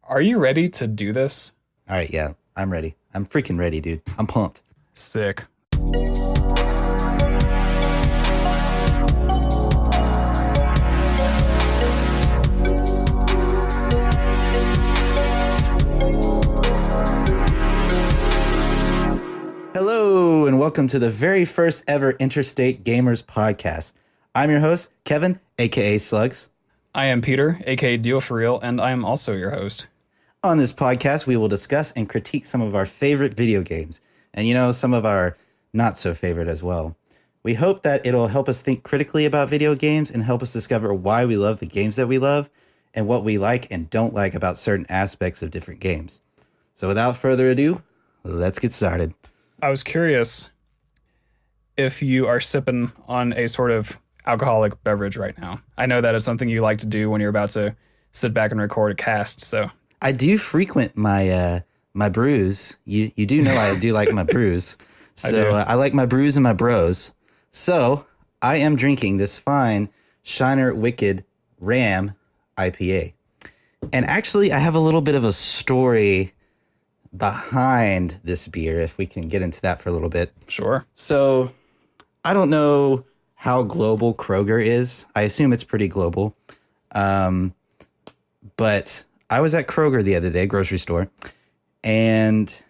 Are you ready to do this? All right, yeah, I'm ready. I'm freaking ready, dude. I'm pumped. Sick. Hello, and welcome to the very first ever Interstate Gamers podcast. I'm your host, Kevin, aka Slugs. I am Peter, aka Deal For Real, and I am also your host. On this podcast, we will discuss and critique some of our favorite video games, and some of our not so favorite as well. We hope that it'll help us think critically about video games and help us discover why we love the games that we love and what we like and don't like about certain aspects of different games. So without further ado, let's get started. I was curious if you are sipping on a sort of alcoholic beverage right now. I know that is something you like to do when you're about to sit back and record a cast, so... I do frequent my my brews. You do know I do like my brews. So I like my brews and my bros. So I am drinking this fine Shiner Wicked Ram IPA. And actually, I have a little bit of a story behind this beer, if we can get into that for a little bit. Sure. So I don't know how global Kroger is. I assume it's pretty global. But I was at Kroger the other day, grocery store, and,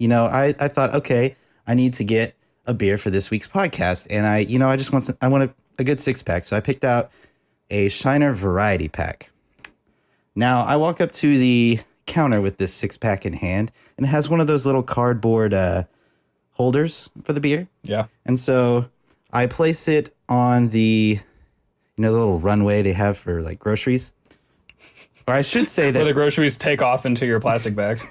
I thought, okay, I need to get a beer for this week's podcast. And I just want a good 6-pack. So I picked out a Shiner variety pack. Now I walk up to the counter with this 6-pack in hand, and it has one of those little cardboard holders for the beer. Yeah. And so I place it on the little runway they have for like groceries. Or I should say that where the groceries take off into your plastic bags.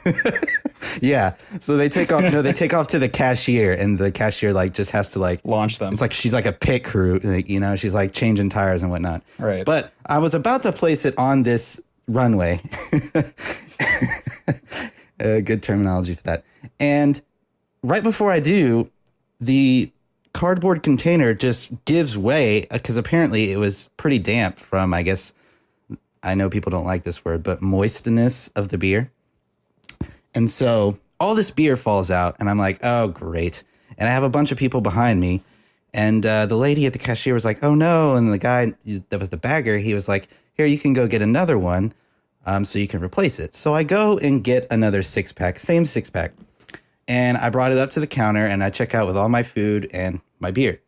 Yeah. So they take off, they take off to the cashier, and the cashier just has to launch them. It's like she's like a pit crew, she's like changing tires and whatnot. Right. But I was about to place it on this runway. Good terminology for that. And right before I do, the cardboard container just gives way because apparently it was pretty damp from, I know people don't like this word, but moistness of the beer. And so all this beer falls out, and I'm like, oh, great. And I have a bunch of people behind me. And the lady at the cashier was like, oh, no. And the guy that was the bagger, he was like, here, you can go get another one so you can replace it. So I go and get another 6-pack, same 6-pack. And I brought it up to the counter, and I check out with all my food and my beer.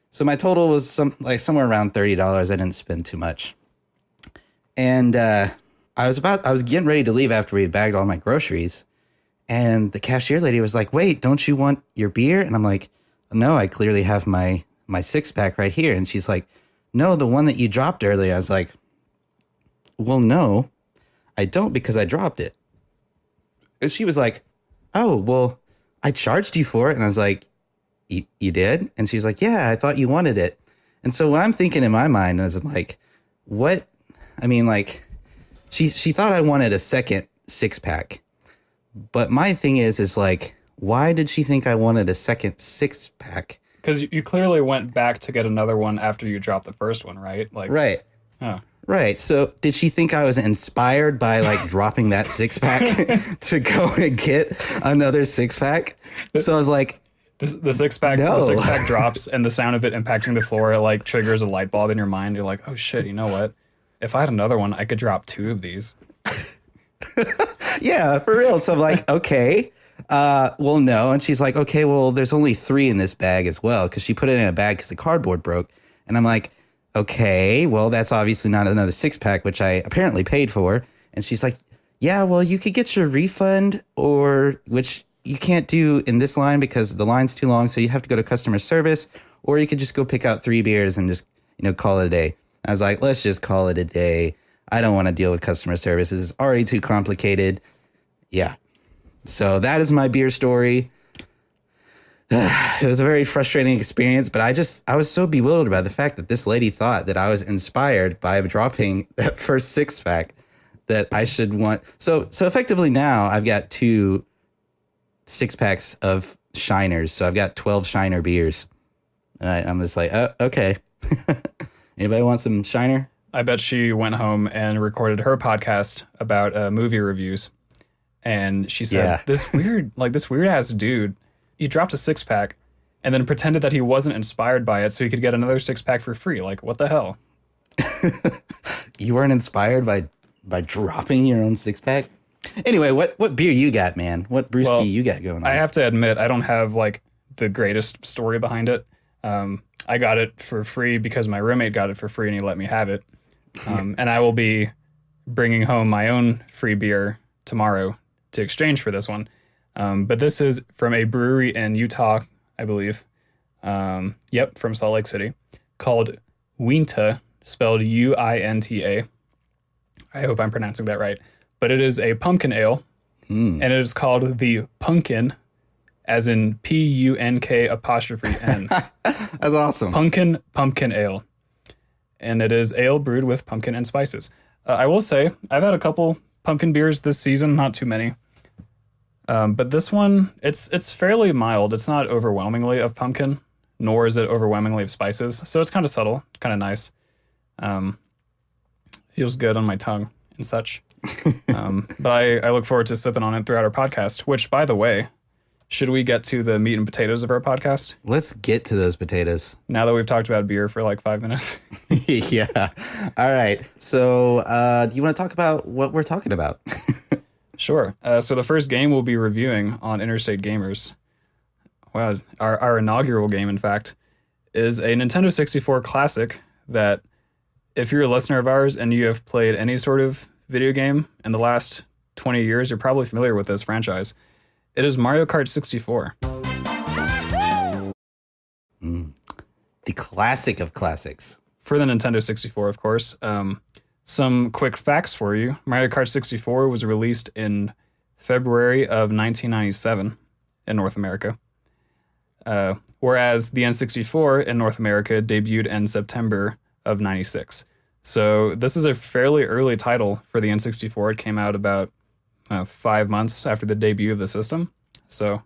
So my total was somewhere around $30. I didn't spend too much. And I was getting ready to leave after we had bagged all my groceries. And the cashier lady was like, wait, don't you want your beer? And I'm like, no, I clearly have my 6-pack right here. And she's like, no, the one that you dropped earlier. I was like, well, no, I don't, because I dropped it. And she was like, oh, well, I charged you for it. And I was like, you did? And she was like, yeah, I thought you wanted it. And so what I'm thinking in my mind is, I'm like, what? I mean, she thought I wanted a second 6-pack. But my thing is why did she think I wanted a second 6-pack? Because you clearly went back to get another one after you dropped the first one, right? Right. Oh. Right. So did she think I was inspired by dropping that 6-pack to go and get another 6-pack? So I was like, the 6-pack, no. The 6-pack drops, and the sound of it impacting the floor triggers a light bulb in your mind. You're like, oh shit, you know what? If I had another one, I could drop 2 of these. Yeah, for real. So I'm like, okay, well, no. And she's like, okay, well, there's only 3 in this bag as well, because she put it in a bag because the cardboard broke. And I'm like, okay, well, that's obviously not another 6-pack, which I apparently paid for. And she's like, yeah, well, you could get your refund, which you can't do in this line because the line's too long. So you have to go to customer service, or you could just go pick out 3 beers and just, call it a day. I was like, let's just call it a day. I don't want to deal with customer service. It's already too complicated. Yeah. So that is my beer story. It was a very frustrating experience, but I was so bewildered by the fact that this lady thought that I was inspired by dropping that first 6-pack that I should want. So effectively now I've got 2 6-packs of Shiners. So I've got 12 Shiner beers. And I'm just like, oh, okay. Anybody want some Shiner? I bet she went home and recorded her podcast about movie reviews. And she said, Yeah. this weird ass dude, he dropped a 6-pack and then pretended that he wasn't inspired by it so he could get another 6-pack for free. Like, what the hell? You weren't inspired by dropping your own 6-pack? Anyway, what beer you got, man? What brewski Well, you got going on? I have to admit, I don't have like the greatest story behind it. I got it for free because my roommate got it for free and he let me have it. And I will be bringing home my own free beer tomorrow to exchange for this one. But this is from a brewery in Utah, I believe. Yep, from Salt Lake City, called Uinta, spelled Uinta. I hope I'm pronouncing that right. But it is a pumpkin ale, and it is called the Punkin, as in PUNK''N. That's awesome. Pumpkin ale. And it is ale brewed with pumpkin and spices. I will say, I've had a couple pumpkin beers this season, not too many. But this one, it's fairly mild. It's not overwhelmingly of pumpkin, nor is it overwhelmingly of spices. So it's kind of subtle, kind of nice. Feels good on my tongue and such. But I look forward to sipping on it throughout our podcast, which, by the way, should we get to the meat and potatoes of our podcast? Let's get to those potatoes. Now that we've talked about beer for like 5 minutes. Yeah. All right. So do you want to talk about what we're talking about? Sure. So the first game we'll be reviewing on Interstate Gamers, well, our inaugural game, in fact, is a Nintendo 64 classic that if you're a listener of ours and you have played any sort of video game in the last 20 years, you're probably familiar with this franchise. It is Mario Kart 64. The classic of classics. For the Nintendo 64, of course. Some quick facts for you. Mario Kart 64 was released in February of 1997 in North America. Whereas the N64 in North America debuted in September of 96. So this is a fairly early title for the N64. It came out about 5 months after the debut of the system. So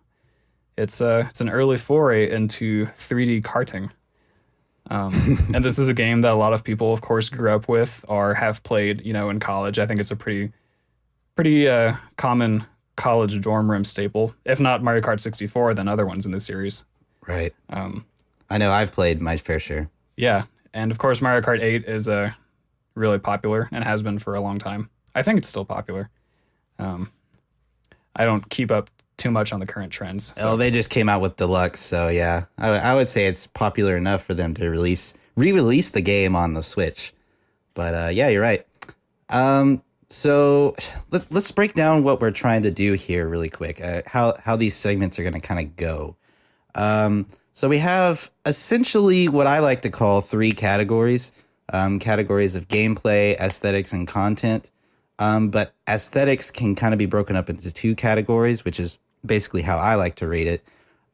it's an early foray into 3D karting. And this is a game that a lot of people, of course, grew up with or have played, in college. I think it's a pretty common college dorm room staple. If not Mario Kart 64, then other ones in the series. Right. I know I've played my fair share. Yeah. And of course, Mario Kart 8 is really popular and has been for a long time. I think it's still popular. I don't keep up too much on the current trends. So. Oh, they just came out with Deluxe, so yeah. I would say it's popular enough for them to re-release the game on the Switch. But yeah, you're right. So let's break down what we're trying to do here really quick. How these segments are going to kind of go. So we have essentially what I like to call 3 categories. Categories of gameplay, aesthetics, and content. But aesthetics can kind of be broken up into 2 categories, which is basically how I like to rate it,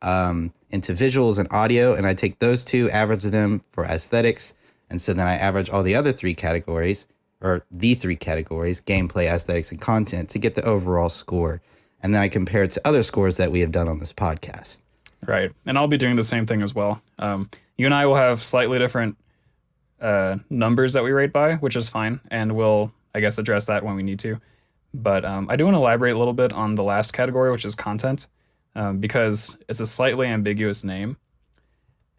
into visuals and audio. And I take those 2, average them for aesthetics. And so then I average all the other 3 categories, or the 3 categories, gameplay, aesthetics, and content, to get the overall score. And then I compare it to other scores that we have done on this podcast. Right. And I'll be doing the same thing as well. You and I will have slightly different numbers that we rate by, which is fine. And we'll, I guess, address that when we need to. But I do want to elaborate a little bit on the last category, which is content, because it's a slightly ambiguous name.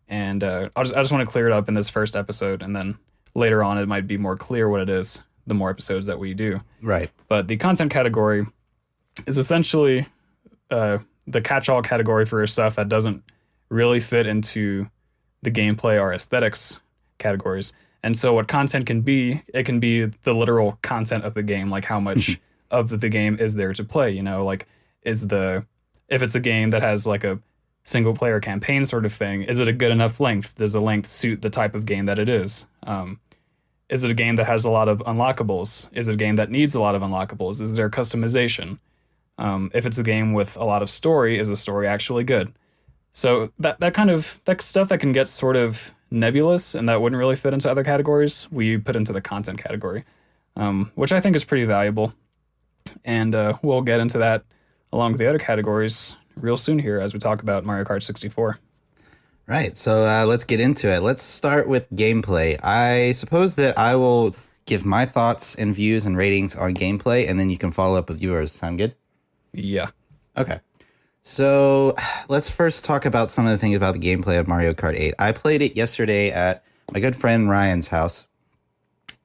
And I just want to clear it up in this first episode. And then later on, it might be more clear what it is, the more episodes that we do. Right. But the content category is essentially the catch-all category for stuff that doesn't really fit into the gameplay or aesthetics categories. And so what content can be, it can be the literal content of the game, like how much of the game is there to play, like if it's a game that has like a single player campaign sort of thing, is it a good enough length? Does the length suit the type of game that it is? Is it a game that has a lot of unlockables? Is it a game that needs a lot of unlockables? Is there customization? If it's a game with a lot of story, is the story actually good? So that stuff that can get sort of nebulous and that wouldn't really fit into other categories, we put into the content category, which I think is pretty valuable. And we'll get into that along with the other categories real soon here as we talk about Mario Kart 64. Right. So let's get into it. Let's start with gameplay. I suppose that I will give my thoughts and views and ratings on gameplay, and then you can follow up with yours. Sound good? Yeah. Okay. So let's first talk about some of the things about the gameplay of Mario Kart 8. I played it yesterday at my good friend Ryan's house.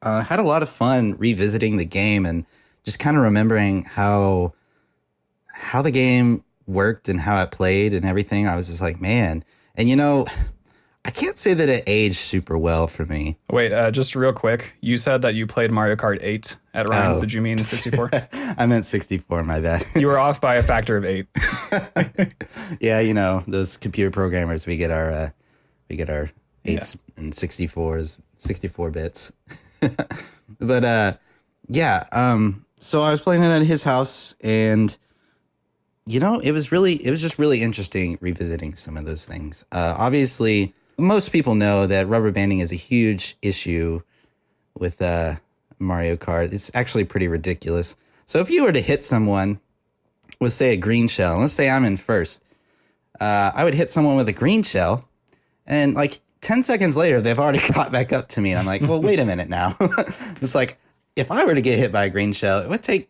Had a lot of fun revisiting the game and just kind of remembering how the game worked and how it played and everything. I was just like, man. And I can't say that it aged super well for me. Wait, just real quick. You said that you played Mario Kart 8 at Ryan's. Oh. Did you mean 64? I meant 64, my bad. You were off by a factor of 8. Yeah, those computer programmers, we get our eights and 64s, 64 bits. But so I was playing it at his house, and it was just really interesting revisiting some of those things. Obviously, most people know that rubber banding is a huge issue with Mario Kart. It's actually pretty ridiculous. So if you were to hit someone with, say, a green shell, and let's say I'm in first, I would hit someone with a green shell, and like 10 seconds later, they've already caught back up to me. And I'm like, well, wait a minute now. It's like, if I were to get hit by a green shell, it would take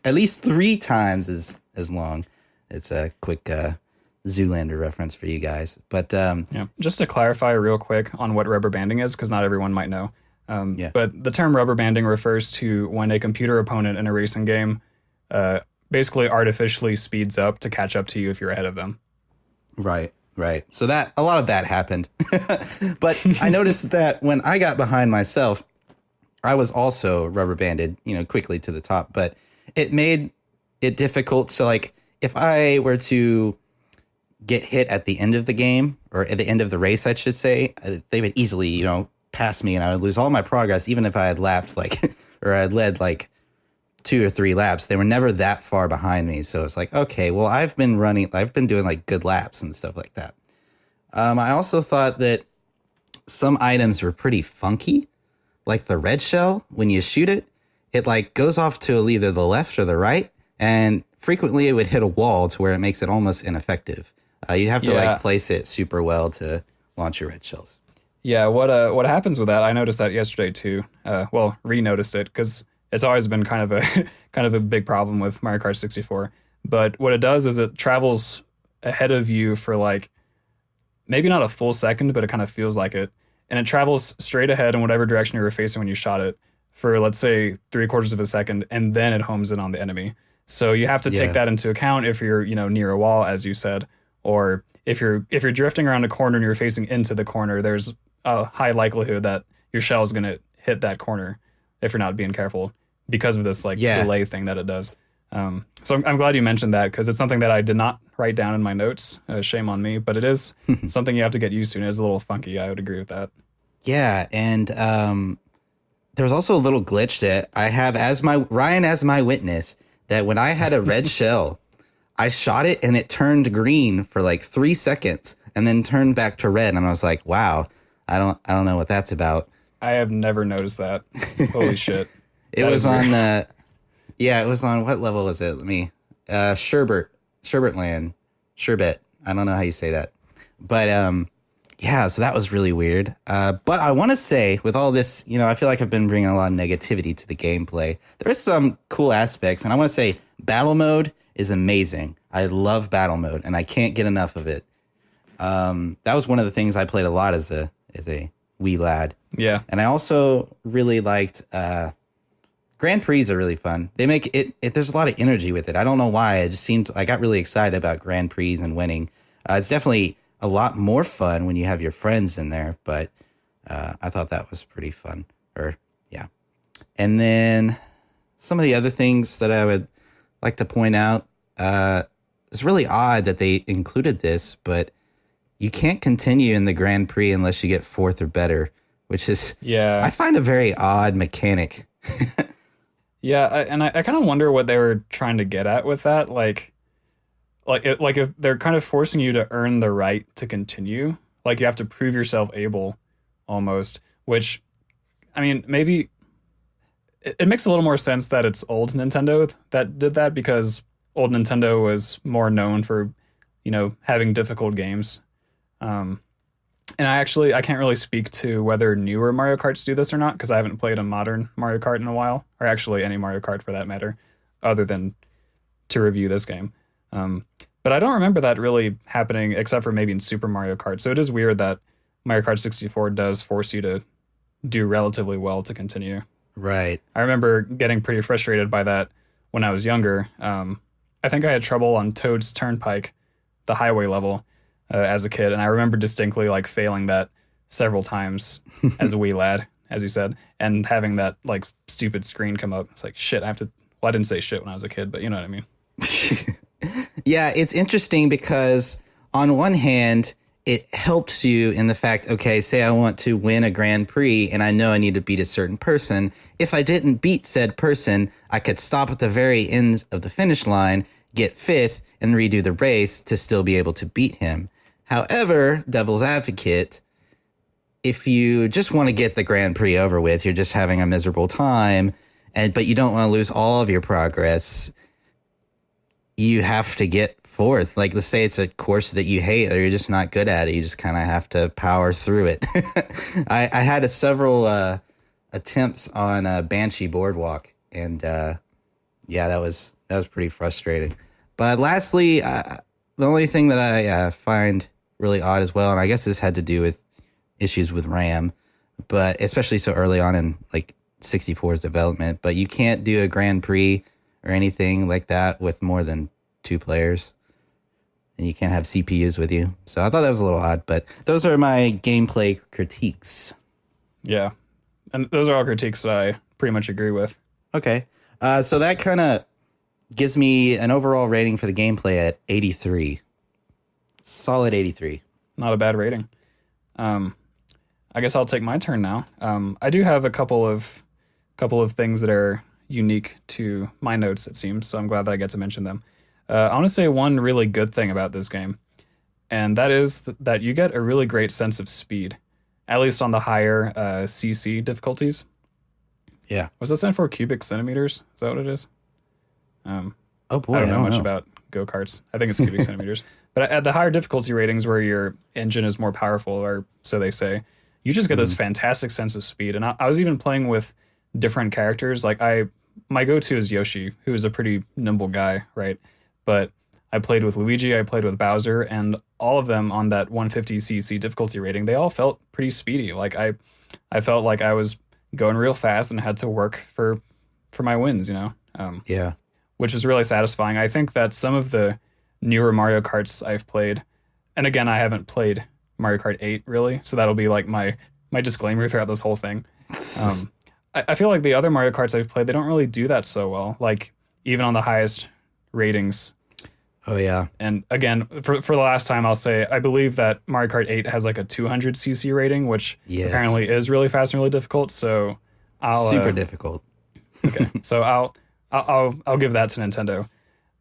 at least 3 times as long. It's a quick Zoolander reference for you guys. But Yeah. Just to clarify real quick on what rubber banding is, because not everyone might know. Yeah. But the term rubber banding refers to when a computer opponent in a racing game basically artificially speeds up to catch up to you if you're ahead of them. Right. So that a lot of that happened. But I noticed that when I got behind myself, I was also rubber banded, quickly to the top. But it made it difficult. So like if I were to get hit at the end of the game, or at the end of the race, I should say, they would easily, pass me, and I would lose all my progress, even if I had lapped or I had led 2 or 3 laps. They were never that far behind me. So it's like, okay, well, I've been doing good laps and stuff like that. I also thought that some items were pretty funky, like the red shell. When you shoot it, it goes off to either the left or the right, and frequently it would hit a wall to where it makes it almost ineffective. You'd have to place it super well to launch your red shells. Yeah, what happens with that? I noticed that yesterday too. Re-noticed it because it's always been kind of a big problem with Mario Kart 64. But what it does is it travels ahead of you for maybe not a full second, but it kind of feels like it. And it travels straight ahead in whatever direction you were facing when you shot it for, let's say, 3/4 of a second, and then it homes in on the enemy. So you have to take that into account if you're, near a wall, as you said, or if you're drifting around a corner and you're facing into the corner, there's a high likelihood that your shell is going to hit that corner if you're not being careful because of this delay thing that it does. So I'm glad you mentioned that because it's something that I did not write down in my notes. Shame on me, but it is something you have to get used to. And it's a little funky. I would agree with that. Yeah, and there's also a little glitch that I have as my witness, that when I had a red shell, I shot it and it turned green for 3 seconds and then turned back to red, and I was like, wow, I don't know what that's about. I have never noticed that. Holy shit. It was on it was on, what level was it? Let me Sherbet Land. Sherbet. I don't know how you say that. But so that was really weird. But I want to say, with all this, I feel like I've been bringing a lot of negativity to the gameplay. There is some cool aspects, and I want to say battle mode is amazing. I love battle mode, and I can't get enough of it. That was one of the things I played a lot as a wee lad. Yeah. And I also really liked Grand Prix are really fun. They make it there's a lot of energy with it. I don't know why. It just seemed I got really excited about Grand Prix and winning. It's definitely a lot more fun when you have your friends in there, but I thought that was pretty fun. And then some of the other things that I would like to point out, it's really odd that they included this, but you can't continue in the Grand Prix unless you get 4th or better, which is, I find a very odd mechanic. I kind of wonder what they were trying to get at with that. If they're kind of forcing you to earn the right to continue, you have to prove yourself able almost, which, I mean, maybe it makes a little more sense that it's old Nintendo that did that, because old Nintendo was more known for, having difficult games. And I can't really speak to whether newer Mario Karts do this or not because I haven't played a modern Mario Kart in a while, or actually any Mario Kart for that matter, other than to review this game. Um, but I don't remember that really happening except for maybe in Super Mario Kart. So it is weird that Mario Kart 64 does force you to do relatively well to continue. Right. I remember getting pretty frustrated by that when I was younger. I think I had trouble on Toad's Turnpike, the highway level, as a kid, and I remember distinctly like failing that several times as a wee lad, as you said, and having that like stupid screen come up. It's like shit. I have to. Well, I didn't say shit when I was a kid, but you know what I mean. Yeah, it's interesting because on one hand, it helps you in the fact, okay, say I want to win a Grand Prix and I know I need to beat a certain person. If I didn't beat said person, I could stop at the very end of the finish line, get fifth, and redo the race to still be able to beat him. However, devil's advocate, if you just want to get the Grand Prix over with, you're just having a miserable time, but you don't want to lose all of your progress, you have to get fourth. Like, let's say it's a course that you hate or you're just not good at it. You just kind of have to power through it. I had several attempts on Banshee Boardwalk, and yeah, that was pretty frustrating. But lastly, the only thing that I find really odd as well, and I guess this had to do with issues with RAM, but especially so early on in like 64's development, but you can't do a Grand Prix or anything like that with more than 2 players, and you can't have CPUs with you. So I thought that was a little odd, but those are my gameplay critiques. Yeah, and those are all critiques that I pretty much agree with. Okay, so that kind of gives me an overall rating for the gameplay at 83. Solid 83. Not a bad rating. I guess I'll take my turn now. I do have a couple of things that are unique to my notes, it seems, so I'm glad that I get to mention them. I want to say one really good thing about this game, and that is that you get a really great sense of speed, at least on the higher CC difficulties. Yeah. What's that stand for? Cubic centimeters? Is that what it is? Oh boy, I don't know much about go-karts. I think it's cubic centimeters. But at the higher difficulty ratings where your engine is more powerful, or so they say, you just get this fantastic sense of speed. And I was even playing with different characters. Like my go-to is Yoshi, who is a pretty nimble guy, right? But I played with Luigi, I played with Bowser, and all of them on that 150cc difficulty rating, they all felt pretty speedy. Like I felt like I was going real fast and had to work for my wins, you know? Yeah. Which was really satisfying. I think that some of the newer Mario Karts I've played, and again, I haven't played Mario Kart 8 really, so that'll be like my disclaimer throughout this whole thing. I feel like the other Mario Karts I've played, they don't really do that so well, like even on the highest ratings. Oh yeah. And again, for the last time, I'll say I believe that Mario Kart 8 has like a 200cc rating, which apparently is really fast and really difficult. So I'll super difficult. Okay, so I'll give that to Nintendo.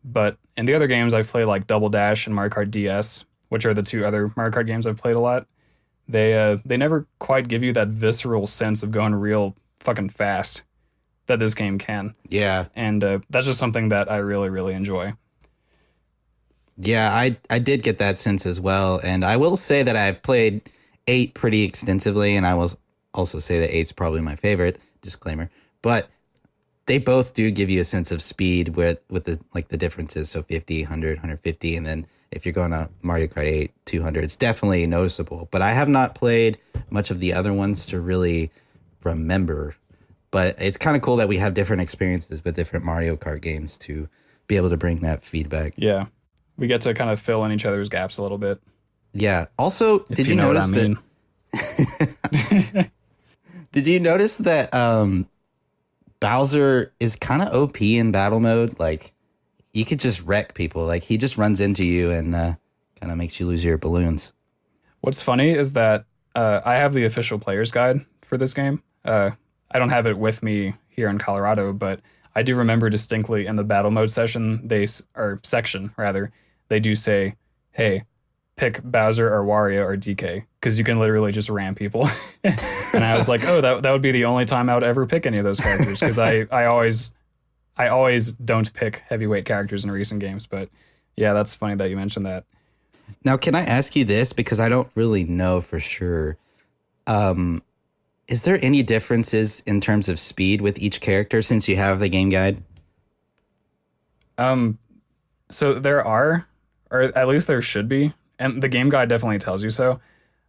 But in the other games I've played, like Double Dash and Mario Kart DS, which are the 2 other Mario Kart games I've played a lot, they never quite give you that visceral sense of going real fucking fast that this game can. Yeah. And that's just something that I really, really enjoy. Yeah, I did get that sense as well. And I will say that I've played 8 pretty extensively, and I will also say that 8's probably my favorite, disclaimer. But they both do give you a sense of speed with the differences. So 50, 100, 150, and then if you're going to Mario Kart 8, 200, it's definitely noticeable. But I have not played much of the other ones to really remember. But it's kind of cool that we have different experiences with different Mario Kart games to be able to bring that feedback. Yeah, we get to kind of fill in each other's gaps a little bit. Yeah. Also, did you notice that? Did you notice that Bowser is kind of OP in battle mode? Like, you could just wreck people. Like, he just runs into you and kind of makes you lose your balloons. What's funny is that I have the official player's guide for this game. I don't have it with me here in Colorado, but I do remember distinctly in the battle mode section, section, they do say, hey, pick Bowser or Wario or DK, because you can literally just ram people. And I was like, oh, that would be the only time I would ever pick any of those characters, because I always don't pick heavyweight characters in recent games. But yeah, that's funny that you mentioned that. Now, can I ask you this because I don't really know for sure? Is there any differences in terms of speed with each character since you have the game guide? Um, so there are, or at least there should be, and the game guide definitely tells you so.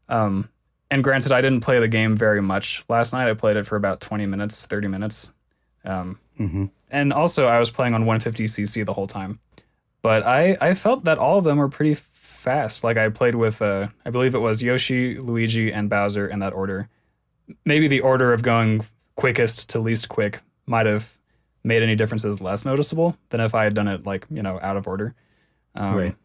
Um, and granted, I didn't play the game very much last night. I played it for about 20 minutes, 30 minutes. Um, and also, I was playing on 150cc the whole time. But I felt that all of them were pretty fast. Like I played with, I believe it was Yoshi, Luigi, and Bowser in that order. Maybe the order of going quickest to least quick might have made any differences less noticeable than if I had done it like, out of order. Right.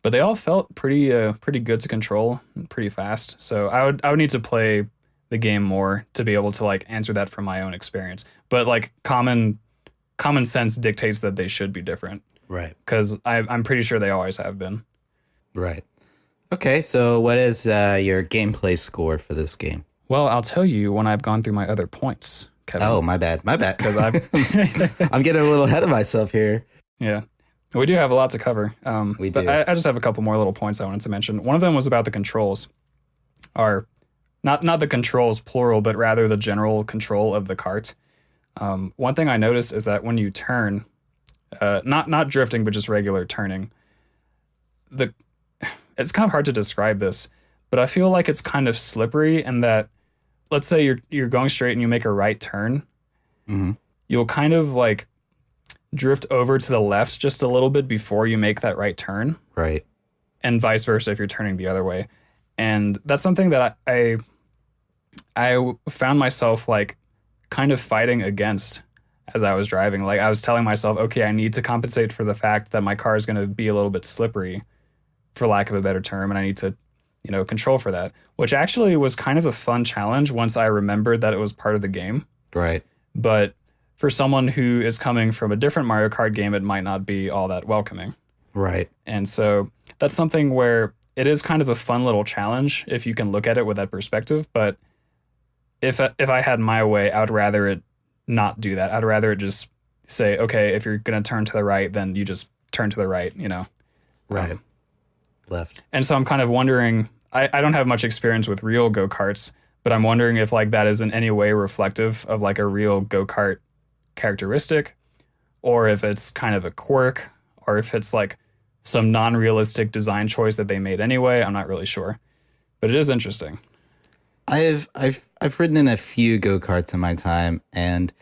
But they all felt pretty good to control and pretty fast. So I would need to play the game more to be able to like answer that from my own experience. But like common sense dictates that they should be different Right. because I'm pretty sure they always have been. Right. Okay, so what is your gameplay score for this game? Well, I'll tell you when I've gone through my other points, Kevin. Oh, my bad. My bad. Because I've I'm getting a little ahead of myself here. yeah. We do have a lot to cover. We but do. I just have a couple more little points I wanted to mention. One of them was about the controls. Are not the controls plural, but rather the general control of the cart. One thing I noticed is that when you turn, not drifting, but just regular turning, it's kind of hard to describe this, but I feel like it's kind of slippery in that, let's say you're going straight and you make a right turn, you'll kind of like drift over to the left just a little bit before you make that right turn, Right. and vice versa if you're turning the other way. And that's something that I found myself like kind of fighting against as I was driving. Like I was telling myself, okay, I need to compensate for the fact that my car is going to be a little bit slippery, for lack of a better term, and I need to, control for that, which actually was kind of a fun challenge once I remembered that it was part of the game. Right. But for someone who is coming from a different Mario Kart game, it might not be all that welcoming. Right. And so that's something where it is kind of a fun little challenge if you can look at it with that perspective. But if I had my way, I would rather it not do that. I'd rather it just say, okay, if you're going to turn to the right, then you just turn to the right, Right. Left. And so I'm kind of wondering, I don't have much experience with real go-karts, but I'm wondering if like that is in any way reflective of like a real go-kart characteristic, or if it's kind of a quirk, or if it's like some non-realistic design choice that they made anyway. I'm not really sure, but it is interesting. I've ridden in a few go-karts in my time, and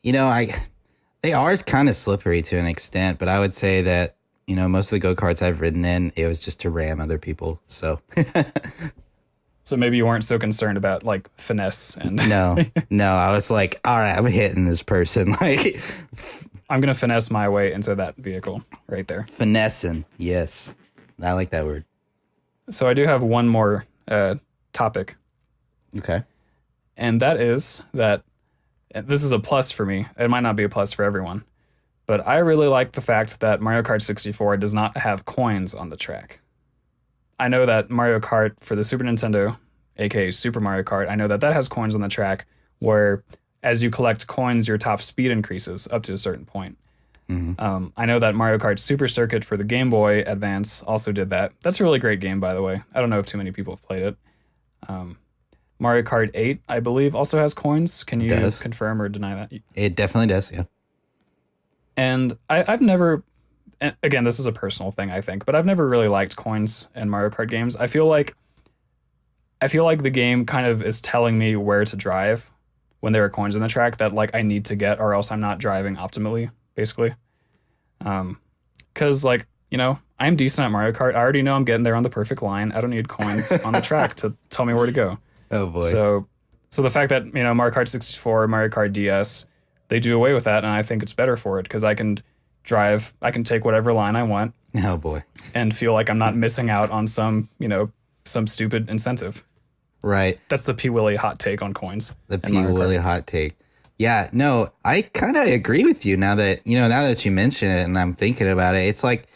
they are kind of slippery to an extent, but I would say that most of the go-karts I've ridden in, it was just to ram other people. So So maybe you weren't so concerned about like finesse and no, I was like, all right, I'm hitting this person. Like I'm going to finesse my way into that vehicle right there. finessing. Yes. I like that word. So I do have one more topic, Okay. and that is that this is a plus for me. It might not be a plus for everyone, but I really like the fact that Mario Kart 64 does not have coins on the track. I know that Mario Kart for the Super Nintendo, aka Super Mario Kart, I know that has coins on the track where as you collect coins, your top speed increases up to a certain point. I know that Mario Kart Super Circuit for the Game Boy Advance also did that. That's a really great game, by the way. I don't know if too many people have played it. Mario Kart 8, I believe, also has coins. Can you confirm or deny that? It definitely does, yeah. And I've never, and again, this is a personal thing, I think, but I've never really liked coins in Mario Kart games. I feel like the game kind of is telling me where to drive when there are coins in the track that like I need to get, or else I'm not driving optimally, basically. Because like, I'm decent at Mario Kart. I already know I'm getting there on the perfect line. I don't need coins on the track to tell me where to go. Oh boy. So the fact that, Mario Kart 64, Mario Kart DS, they do away with that, and I think it's better for it because I can take whatever line I want. Oh boy. And feel like I'm not missing out on some stupid incentive. Right. That's the P. Willie hot take on coins. The P. Willie hot take. Yeah, no, I kind of agree with you now that you mention it and I'm thinking about it. It's like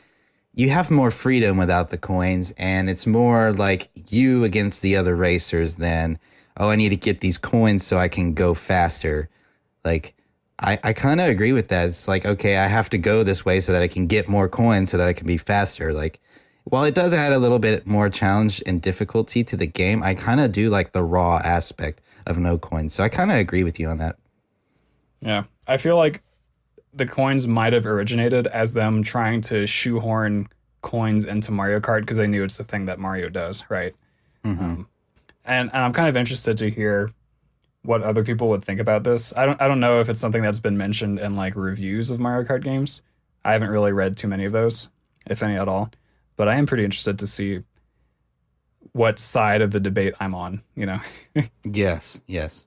you have more freedom without the coins, and it's more like you against the other racers than, oh, I need to get these coins so I can go faster. Like, I kind of agree with that. It's like, okay, I have to go this way so that I can get more coins so that I can be faster. Like, While it does add a little bit more challenge and difficulty to the game, I kind of do like the raw aspect of no coins. So I kind of agree with you on that. Yeah. I feel like the coins might have originated as them trying to shoehorn coins into Mario Kart because they knew it's the thing that Mario does, right? And I'm kind of interested to hear what other people would think about this. I don't know if it's something that's been mentioned in like reviews of Mario Kart games. I haven't really read too many of those, if any at all. But I am pretty interested to see what side of the debate I'm on, you know. Yes, yes.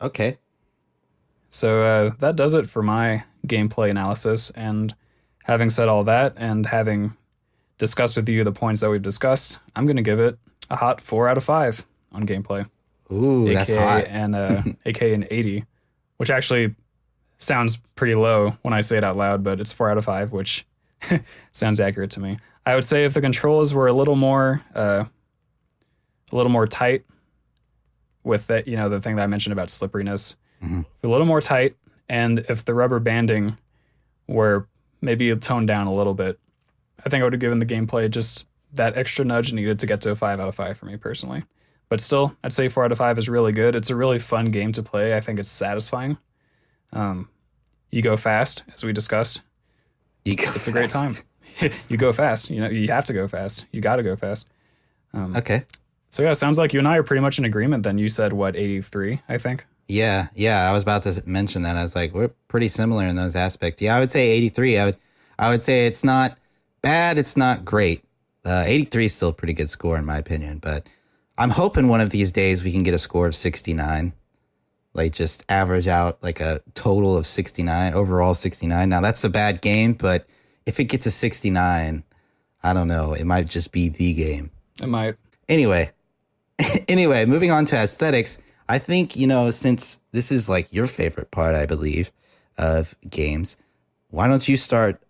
Okay. So that does it for my gameplay analysis. And having said all that, and having discussed with you the points that we've discussed, I'm going to give it a hot 4 out of 5 on gameplay. Ooh, that's hot. AKA an 80, which actually sounds pretty low when I say it out loud, but it's 4 out of 5, which sounds accurate to me. I would say if the controls were a little more tight with that, you know, the thing that I mentioned about slipperiness, a little more tight, and if the rubber banding were maybe toned down a little bit, I think I would have given the gameplay just that extra nudge needed to get to a 5 out of 5 for me personally. But still, I'd say 4 out of 5 is really good. It's a really fun game to play. I think it's satisfying. You go fast, as we discussed. It's a great time. You go fast. You know, you have to go fast. You got to go fast. Okay. So yeah, it sounds like you and I are pretty much in agreement then. You said, what, 83, I think? Yeah. I was about to mention that. I was like, we're pretty similar in those aspects. Yeah, I would say 83. I would say it's not bad. It's not great. 83 is still a pretty good score in my opinion, but I'm hoping one of these days we can get a score of 69. Like just average out like a total of 69, overall 69. Now that's a bad game, but if it gets a 69, I don't know. It might just be the game. It might. Anyway, moving on to aesthetics. I think, you know, since this is like your favorite part, I believe, of games, why don't you start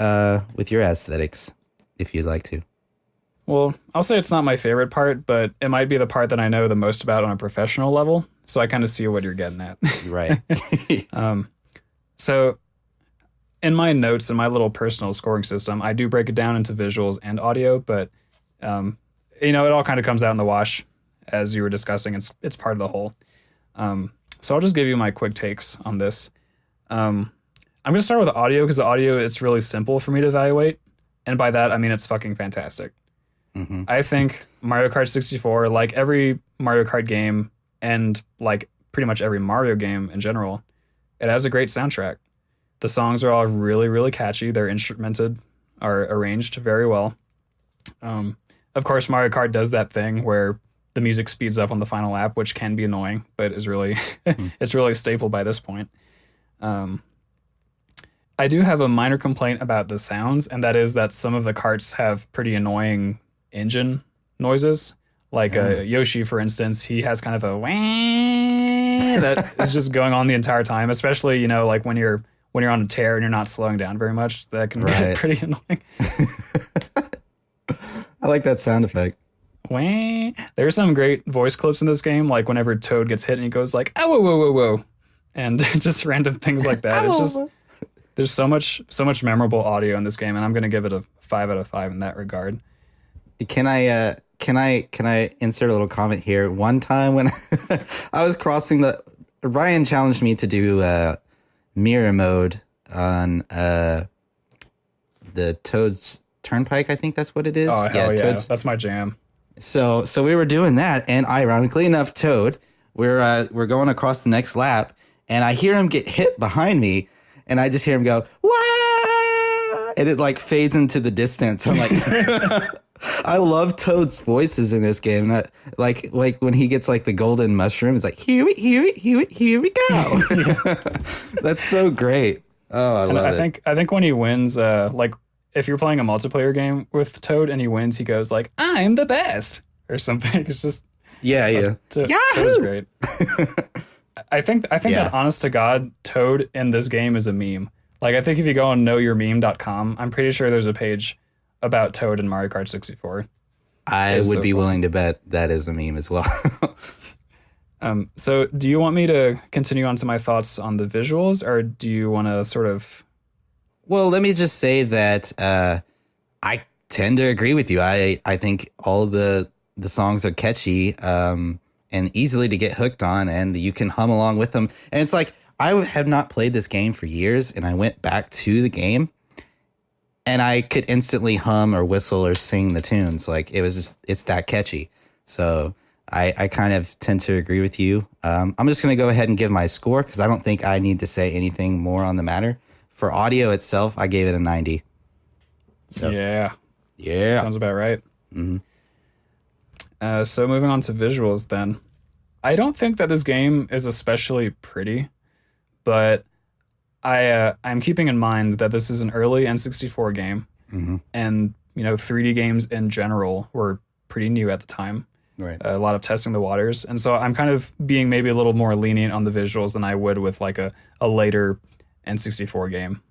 with your aesthetics if you'd like to? Well, I'll say it's not my favorite part, but it might be the part that I know the most about on a professional level. So I kind of see what you're getting at. Right. So in my notes, in my little personal scoring system, I do break it down into visuals and audio, but you know, it all kind of comes out in the wash as you were discussing. It's part of the whole. So I'll just give you my quick takes on this. I'm going to start with audio because the audio, it's really simple for me to evaluate. And by that, I mean, it's fucking fantastic. I think Mario Kart 64, like every Mario Kart game and like pretty much every Mario game in general, it has a great soundtrack. The songs are all really, really catchy. They're instrumented, are arranged very well. Of course, Mario Kart does that thing where the music speeds up on the final lap, which can be annoying, but is really it's really a staple by this point. I do have a minor complaint about the sounds, and that is that some of the karts have pretty annoying engine noises. Like Yoshi, for instance, he has kind of a wah that is just going on the entire time, especially, you know, like when you're on a tear and you're not slowing down very much. That can get pretty annoying. I like that sound effect. Wah. There's some great voice clips in this game, like whenever Toad gets hit and he goes like, "Oh, whoa, whoa, whoa, whoa," and just random things like that. It's just there's so much memorable audio in this game, and I'm gonna give it a 5 out of 5 in that regard. Can I insert a little comment here? One time when I was crossing Ryan challenged me to do mirror mode on the Toad's Turnpike. I think that's what it is. Oh, hell yeah. Toad's, that's my jam. So we were doing that, and ironically enough, Toad, we're going across the next lap, and I hear him get hit behind me, and I just hear him go, "Wah!" And it like fades into the distance. I'm like, I love Toad's voices in this game. Like when he gets like the golden mushroom, it's like, here we go. That's so great. Oh, I love it. I think when he wins, like if you're playing a multiplayer game with Toad and he wins, he goes like, "I'm the best," or something. It's just yeah. Toad is great. I think that honest to God, Toad in this game is a meme. Like I think if you go on knowyourmeme.com, I'm pretty sure there's a page about Toad in Mario Kart 64. I would be willing to bet that is a meme as well. So do you want me to continue on to my thoughts on the visuals, or do you want to sort of... Well, let me just say that I tend to agree with you. I think all the songs are catchy, and easily to get hooked on, and you can hum along with them. And it's like I have not played this game for years, and I went back to the game, and I could instantly hum or whistle or sing the tunes. Like it was just it's that catchy. So I kind of tend to agree with you. I'm just going to go ahead and give my score because I don't think I need to say anything more on the matter. For audio itself, I gave it a 90. So, Yeah, yeah. sounds about right. Mhm. So moving on to visuals, then I don't think that this game is especially pretty, but I'm keeping in mind that this is an early N64 game, Mhm. and 3D games in general were pretty new at the time. Right. A lot of testing the waters, and so I'm kind of being maybe a little more lenient on the visuals than I would with like a later N64 game.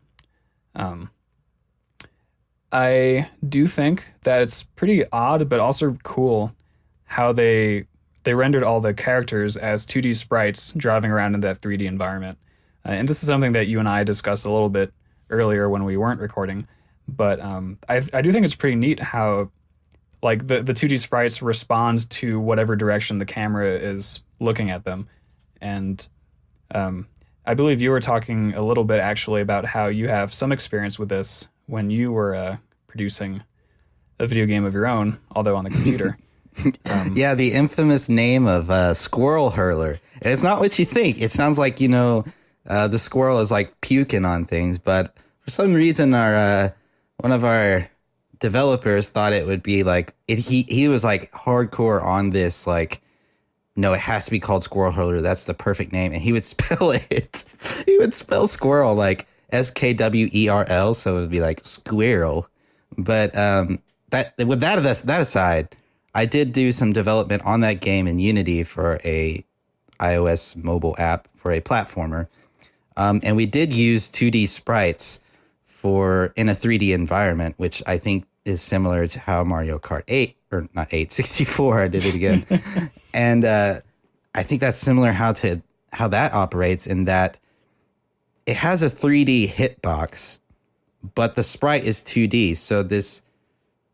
Um, I do think that it's pretty odd, but also cool how they rendered all the characters as 2D sprites driving around in that 3D environment. And this is something that you and I discussed a little bit earlier when we weren't recording. But I do think it's pretty neat how like the 2D sprites respond to whatever direction the camera is looking at them. And I believe you were talking a little bit actually about how you have some experience with this when you were producing a video game of your own, although on the computer. Yeah, the infamous name of Squirrel Hurler. And it's not what you think. It sounds like, the squirrel is like puking on things, but for some reason our one of our developers thought it would be like he was like hardcore on this, like, no, it has to be called Squirrel Hurler. That's the perfect name. And he would spell it. He would spell squirrel like SKWERL, so it would be like squirrel. But that with that aside, I did do some development on that game in Unity for a iOS mobile app for a platformer. And we did use 2D sprites in a 3D environment, which I think is similar to how Mario Kart 8, or not 8, 64, I did it again. And I think that's similar how that operates, in that it has a 3D hitbox, but the sprite is 2D.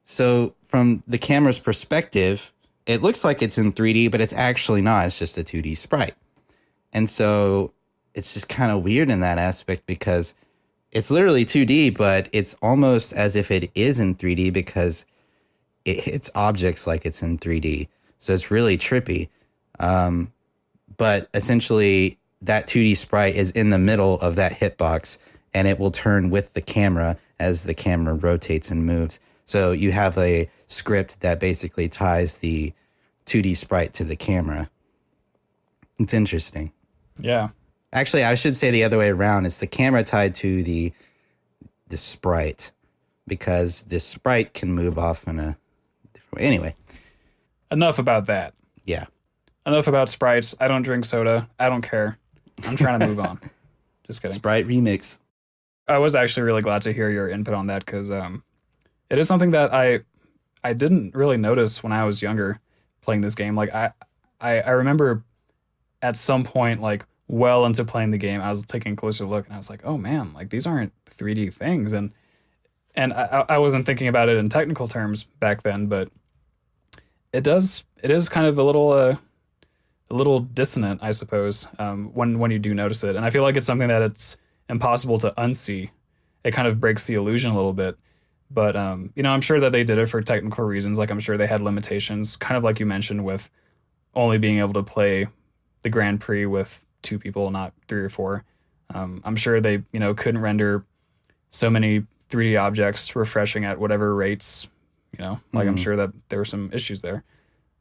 So from the camera's perspective, it looks like it's in 3D, but it's actually not. It's just a 2D sprite. And so it's just kind of weird in that aspect because it's literally 2D, but it's almost as if it is in 3D because it hits objects like it's in 3D. So it's really trippy. But essentially, that 2D sprite is in the middle of that hitbox, and it will turn with the camera as the camera rotates and moves. So you have a script that basically ties the 2D sprite to the camera. It's interesting. Yeah. Actually, I should say the other way around. It's the camera tied to the sprite, because the sprite can move off in a different way. Anyway. Enough about that. Yeah. Enough about sprites. I don't drink soda. I don't care. I'm trying to move on. Just kidding. Sprite remix. I was actually really glad to hear your input on that because it is something that I didn't really notice when I was younger playing this game. Like I remember at some point, like well into playing the game, I was taking a closer look and I was like, oh man, like these aren't 3D things. And I wasn't thinking about it in technical terms back then, but it is kind of a little dissonant, I suppose, when you do notice it. And I feel like it's something that it's impossible to unsee. It kind of breaks the illusion a little bit. But, I'm sure that they did it for technical reasons. Like, I'm sure they had limitations, kind of like you mentioned, with only being able to play the Grand Prix with 2 people, not 3 or 4. I'm sure they, couldn't render so many 3D objects refreshing at whatever rates, like I'm sure that there were some issues there.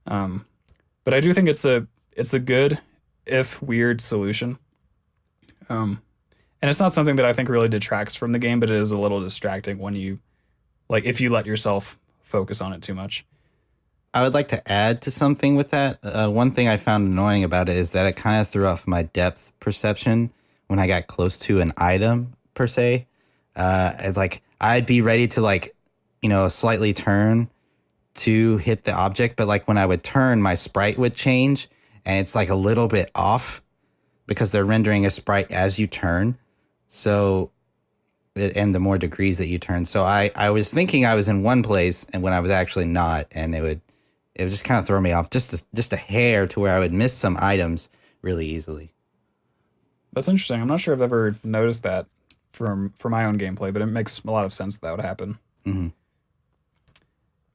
But I do think it's a good, if weird, solution. And it's not something that I think really detracts from the game, but it is a little distracting when if you let yourself focus on it too much. I would like to add to something with that. One thing I found annoying about it is that it kind of threw off my depth perception when I got close to an item, per se. It's like I'd be ready to slightly turn to hit the object, but like when I would turn, my sprite would change, and it's like a little bit off because they're rendering a sprite as you turn. So and the more degrees that you turn. So I was thinking I was in one place and when I was actually not, and it would just kind of throw me off just a hair to where I would miss some items really easily. That's interesting. I'm not sure I've ever noticed that for my own gameplay, but it makes a lot of sense that would happen. Hmm.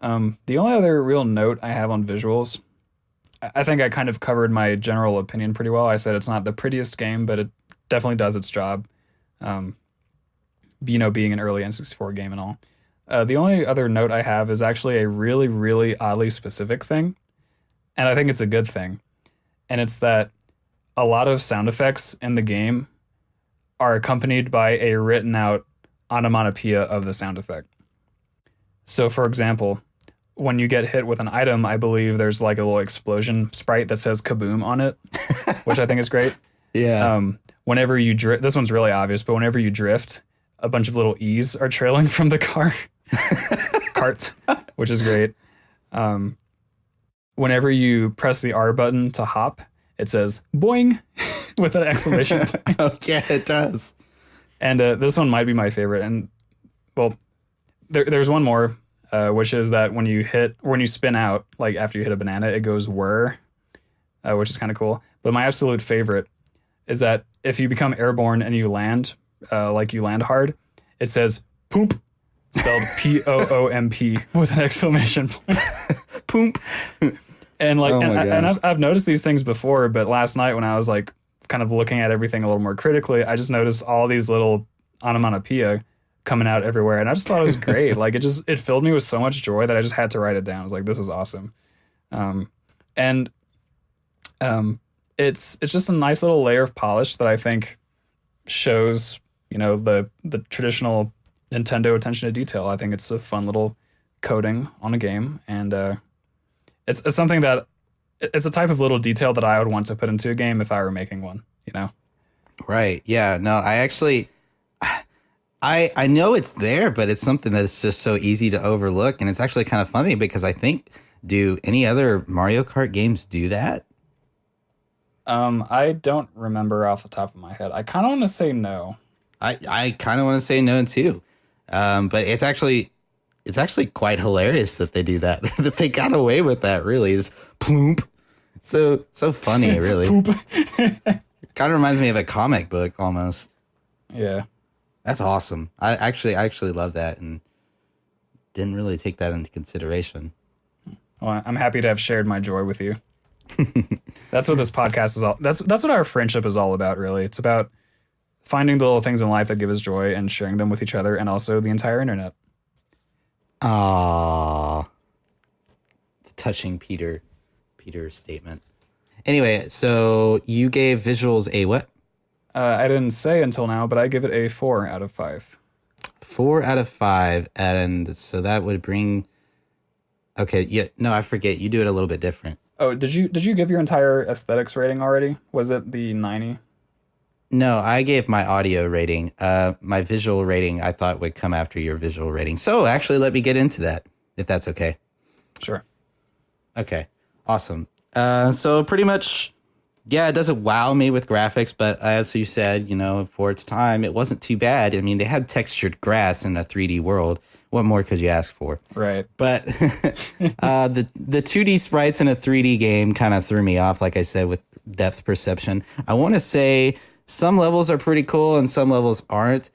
The only other real note I have on visuals, I think I kind of covered my general opinion pretty well. I said it's not the prettiest game, but it definitely does its job. Um, being an early N64 game and all. The only other note I have is actually a really, really oddly specific thing, and I think it's a good thing. And it's that a lot of sound effects in the game are accompanied by a written out onomatopoeia of the sound effect. So, for example, when you get hit with an item, I believe there's like a little explosion sprite that says kaboom on it, which I think is great. Yeah. Whenever you drift, this one's really obvious, but whenever you drift, a bunch of little E's are trailing from the cart, which is great. Whenever you press the R button to hop, it says boing with an exclamation point. Oh, yeah, it does. And this one might be my favorite. And well, there's one more, which is that when you spin out, like after you hit a banana, it goes whir, which is kind of cool. But my absolute favorite is that if you become airborne and you land, like you land hard, it says poop, spelled Poomp with an exclamation point. Poop. And like, Oh my and gosh. I've noticed these things before, but last night when I was like kind of looking at everything a little more critically, I just noticed all these little onomatopoeia coming out everywhere, and I just thought it was great. Like it filled me with so much joy that I just had to write it down. I was like, this is awesome. And it's just a nice little layer of polish that I think shows, the traditional Nintendo attention to detail. I think it's a fun little coating on a game, and it's something that it's a type of little detail that I would want to put into a game if I were making one. Right. Yeah. No, I actually, I know it's there, but it's something that's just so easy to overlook. And it's actually kind of funny because I think, do any other Mario Kart games do that? I don't remember off the top of my head. I kind of want to say no. I kind of want to say no too. But it's actually quite hilarious that they do that, that they got away with that really is ploomp. So funny, really. Poop. Kind of reminds me of a comic book almost. Yeah. That's awesome. I actually love that and didn't really take that into consideration. Well, I'm happy to have shared my joy with you. That's what this podcast is all. That's what our friendship is all about, really. It's about finding the little things in life that give us joy and sharing them with each other and also the entire internet. Ah, the touching Peter statement. Anyway, so you gave visuals a what? I didn't say until now, but I give it a 4 out of 5. 4 out of 5, and so that would bring. Okay, yeah, no, I forget. You do it a little bit different. Oh, did you give your entire aesthetics rating already? Was it the 90? No, I gave my audio rating. My visual rating I thought would come after your visual rating. So actually, let me get into that, if that's okay. Sure. Okay, awesome. So pretty much, yeah, it doesn't wow me with graphics, but as you said, for its time, it wasn't too bad. I mean, they had textured grass in a 3D world. What more could you ask for? Right. But the 2D sprites in a 3D game kind of threw me off, like I said, with depth perception. I want to say some levels are pretty cool and some levels aren't.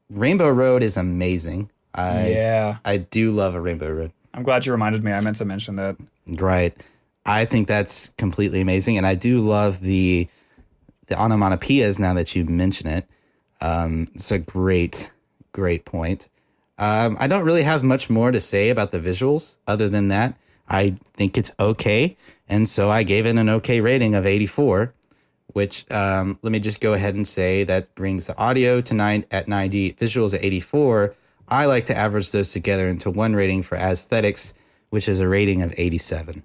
Rainbow Road is amazing. I do love a Rainbow Road. I'm glad you reminded me. I meant to mention that. Right. I think that's completely amazing. And I do love the onomatopoeias now that you mention it. It's a great point. I don't really have much more to say about the visuals other than that. I think it's okay. And so I gave it an okay rating of 84, which let me just go ahead and say that brings the audio to 90, visuals at 84. I like to average those together into one rating for aesthetics, which is a rating of 87.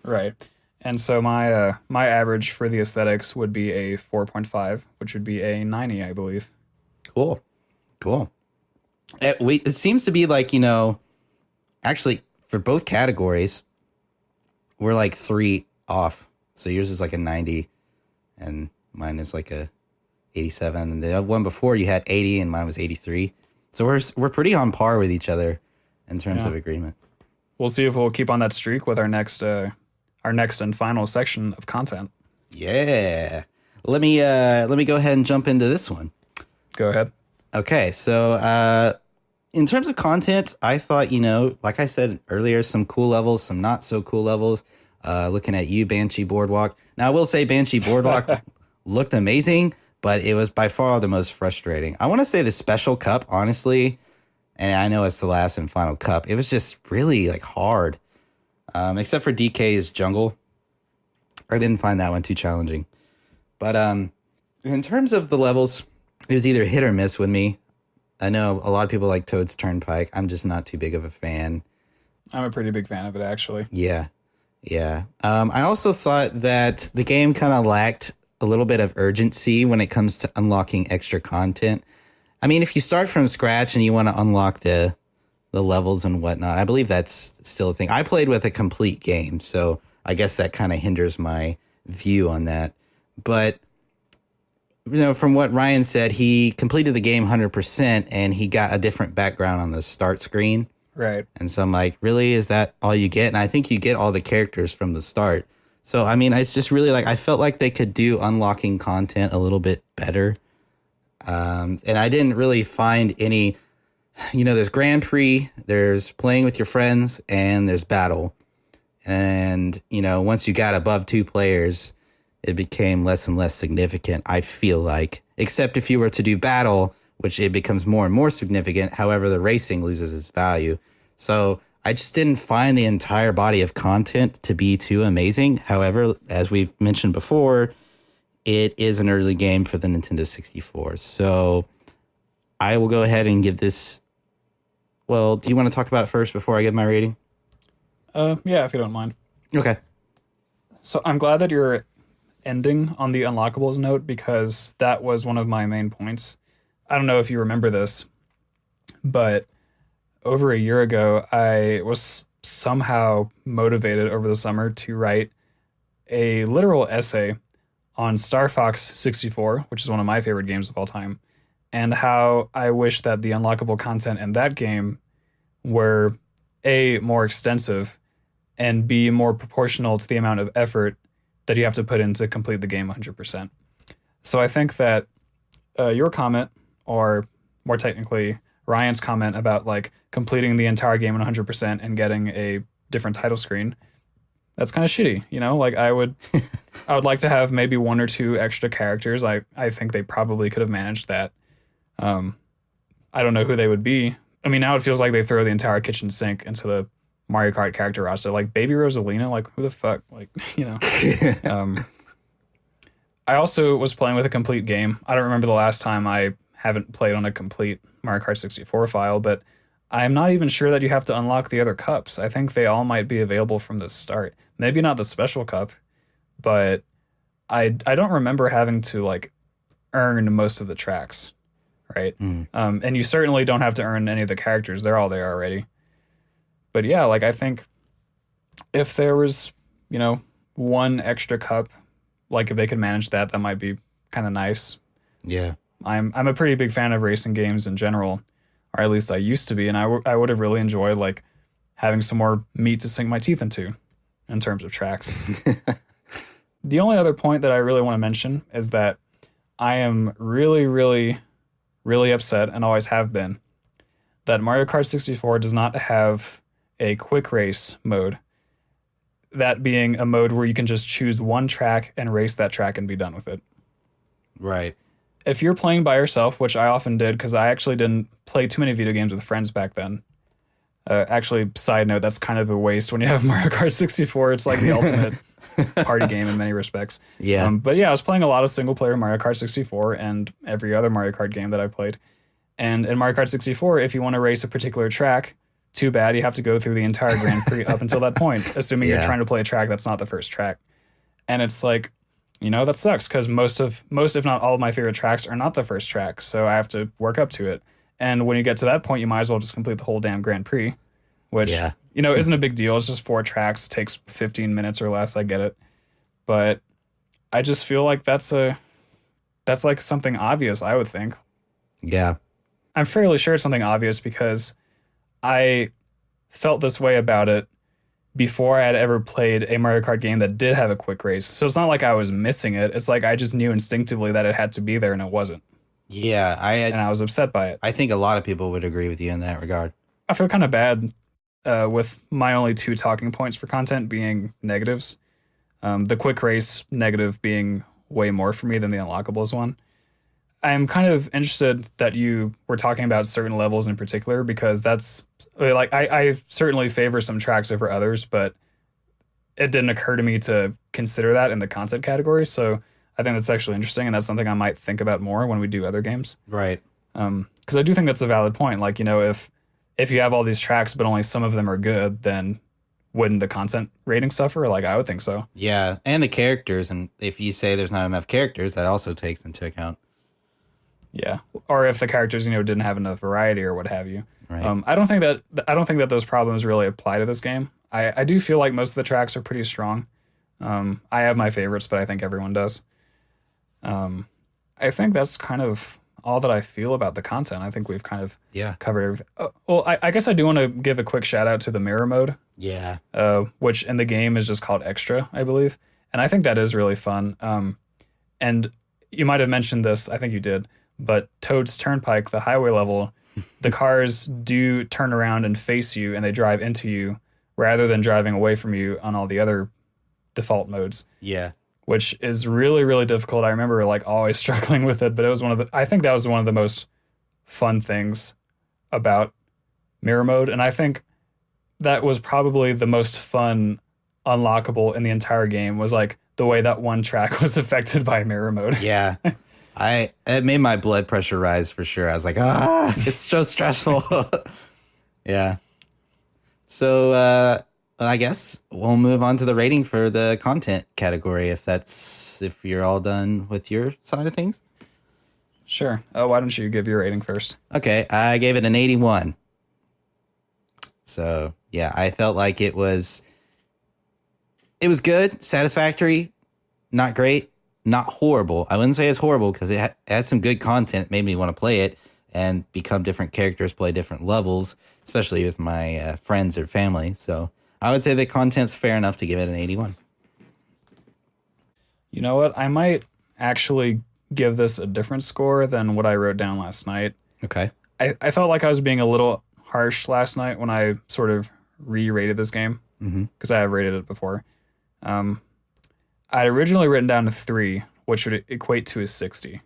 Right. And so my average for the aesthetics would be a 4.5, which would be a 90, I believe. Cool. It seems to be like, actually for both categories, we're like 3 off. So yours is like a 90 and mine is like a 87, and the one before you had 80, and mine was 83. So we're pretty on par with each other in terms of agreement. We'll see if we'll keep on that streak with our next and final section of content. Yeah. Let me go ahead and jump into this one. Go ahead. Okay, so in terms of content, I thought, like I said earlier, some cool levels, some not so cool levels. Looking at you, Banshee Boardwalk. Now, I will say Banshee Boardwalk looked amazing, but it was by far the most frustrating. I want to say the special cup, honestly, and I know it's the last and final cup. It was just really hard, except for DK's jungle. I didn't find that one too challenging. But in terms of the levels, it was either hit or miss with me. I know a lot of people like Toad's Turnpike. I'm just not too big of a fan. I'm a pretty big fan of it, actually. Yeah. I also thought that the game kind of lacked a little bit of urgency when it comes to unlocking extra content. I mean, if you start from scratch and you want to unlock the levels and whatnot, I believe that's still a thing. I played with a complete game, so I guess that kind of hinders my view on that. But from what Ryan said, he completed the game 100% and he got a different background on the start screen. Right. And so I'm like, really, is that all you get? And I think you get all the characters from the start. So, I mean, it's just really I felt like they could do unlocking content a little bit better. And I didn't really find any, there's Grand Prix, there's playing with your friends, and there's battle. And, once you got above 2 players, it became less and less significant, I feel like. Except if you were to do battle, which it becomes more and more significant. However, the racing loses its value. So I just didn't find the entire body of content to be too amazing. However, as we've mentioned before, it is an early game for the Nintendo 64. So I will go ahead and give this... Well, do you want to talk about it first before I give my rating? Yeah, if you don't mind. Okay. So I'm glad that you're ending on the unlockables note, because that was one of my main points. I don't know if you remember this, but over a year ago, I was somehow motivated over the summer to write a literal essay on Star Fox 64, which is one of my favorite games of all time, and how I wish that the unlockable content in that game were A, more extensive, and B, more proportional to the amount of effort that you have to put in to complete the game 100%. So I think that your comment, or more technically, Ryan's comment about completing the entire game 100% and getting a different title screen, that's kind of shitty. I would like to have maybe 1 or 2 extra characters. I think they probably could have managed that. I don't know who they would be. I mean, now it feels like they throw the entire kitchen sink into the Mario Kart character roster. Baby Rosalina, who the fuck? I also was playing with a complete game. I don't remember the last time. I haven't played on a complete Mario Kart 64 file, but I'm not even sure that you have to unlock the other cups. I think they all might be available from the start. Maybe not the special cup, but I don't remember having to earn most of the tracks, right? And you certainly don't have to earn any of the characters. They're all there already. But yeah, I think if there was, 1 extra cup, if they could manage that, that might be kind of nice. Yeah. I'm a pretty big fan of racing games in general, or at least I used to be, and I would have really enjoyed having some more meat to sink my teeth into in terms of tracks. The only other point that I really want to mention is that I am really, really, really upset, and always have been, that Mario Kart 64 does not have a quick race mode. That being a mode where you can just choose 1 track and race that track and be done with it. Right. If you're playing by yourself, which I often did because I actually didn't play too many video games with friends back then. Actually, side note, that's kind of a waste when you have Mario Kart 64. It's the ultimate party game in many respects. Yeah. But yeah, I was playing a lot of single player Mario Kart 64 and every other Mario Kart game that I played. And in Mario Kart 64, if you want to race a particular track, too bad, you have to go through the entire Grand Prix up until that point, assuming you're trying to play a track that's not the first track. And it's that sucks, because most, if not all of my favorite tracks are not the first track, so I have to work up to it. And when you get to that point, you might as well just complete the whole damn Grand Prix, which, isn't a big deal. It's just 4 tracks, takes 15 minutes or less, I get it. But I just feel like that's a that's like something obvious, I would think. Yeah. I'm fairly sure it's something obvious because I felt this way about it before I had ever played a Mario Kart game that did have a quick race. So it's not like I was missing it. It's like I just knew instinctively that it had to be there and it wasn't. Yeah, And I was upset by it. I think a lot of people would agree with you in that regard. I feel kind of bad with my only two talking points for content being negatives. The quick race negative being way more for me than the unlockables one. I'm kind of interested that you were talking about certain levels in particular because that's like I certainly favor some tracks over others, but it didn't occur to me to consider that in the content category. So I think that's actually interesting, and that's something I might think about more when we do other games. Right. Because I do think that's a valid point. Like, you know, if you have all these tracks but only some of them are good, then wouldn't the content rating suffer? Like, I would think so. Yeah, and the characters, and if you say there's not enough characters, that also takes into account. Yeah, or if the characters, you know, didn't have enough variety or what have you. Right. I don't think that those problems really apply to this game. I do feel like most of the tracks are pretty strong. I have my favorites, but I think everyone does. I think that's kind of all that I feel about the content. I think we've kind of covered everything. Well, I guess I do want to give a quick shout out to the mirror mode. Yeah. Which in the game is just called Extra, I believe. And I think that is really fun. And you might have mentioned this, I think you did, but Toad's Turnpike, the highway level, the cars do turn around and face you and they drive into you rather than driving away from you on all the other default modes. Yeah. Which is really, really difficult. I remember like always struggling with it, but it was I think that was one of the most fun things about mirror mode. And I think that was probably the most fun unlockable in the entire game was like the way that one track was affected by mirror mode. Yeah. It made my blood pressure rise for sure. I was like, it's so stressful. Yeah. So I guess we'll move on to the rating for the content category if you're all done with your side of things. Sure. Why don't you give your rating first? Okay, I gave it an 81. So yeah, I felt like it was good, satisfactory, not great, not horrible. I wouldn't say it's horrible because it had some good content. It made me want to play it and become different characters, play different levels, especially with my friends or family. So I would say the content's fair enough to give it an 81. You know what? I might actually give this a different score than what I wrote down last night. Okay. I felt like I was being a little harsh last night when I sort of re-rated this game because I have rated it before. I'd originally written down a 3, which would equate to a 60.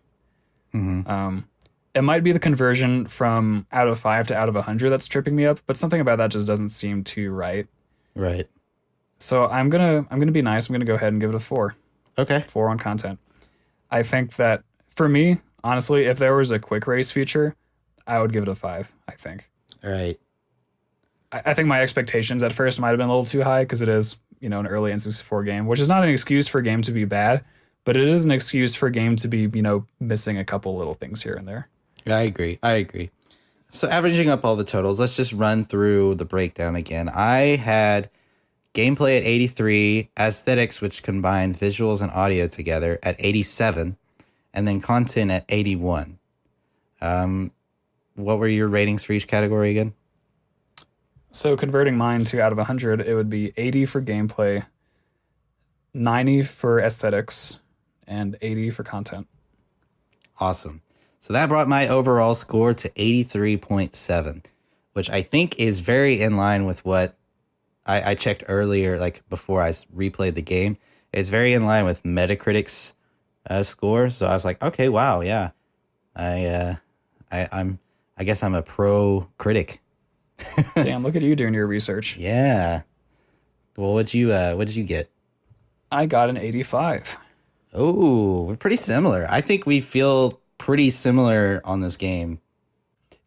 It might be the conversion from out of 5 to out of 100 that's tripping me up, but something about that just doesn't seem too right. Right. So I'm gonna be nice. I'm gonna go ahead and give it a 4. Okay. 4 on content. I think that for me, honestly, if there was a quick race feature, I would give it a 5. I think. All right. I think my expectations at first might have been a little too high because it is, you know, an early N64 game, which is not an excuse for a game to be bad, but it is an excuse for a game to be, you know, missing a couple little things here and there. I agree. So averaging up all the totals, let's just run through the breakdown again. I had gameplay at 83, aesthetics, which combined visuals and audio together, at 87, and then content at 81. What were your ratings for each category again? So converting mine to out of 100, it would be 80 for gameplay, 90 for aesthetics, and 80 for content. Awesome. So that brought my overall score to 83.7, which I think is very in line with what I checked earlier, like before I replayed the game. It's very in line with Metacritic's score. So I was like, okay, wow, yeah. I guess I'm a pro critic. Damn, look at you doing your research. Yeah. Well, what did you get? I got an 85. Oh, we're pretty similar. I think we feel pretty similar on this game.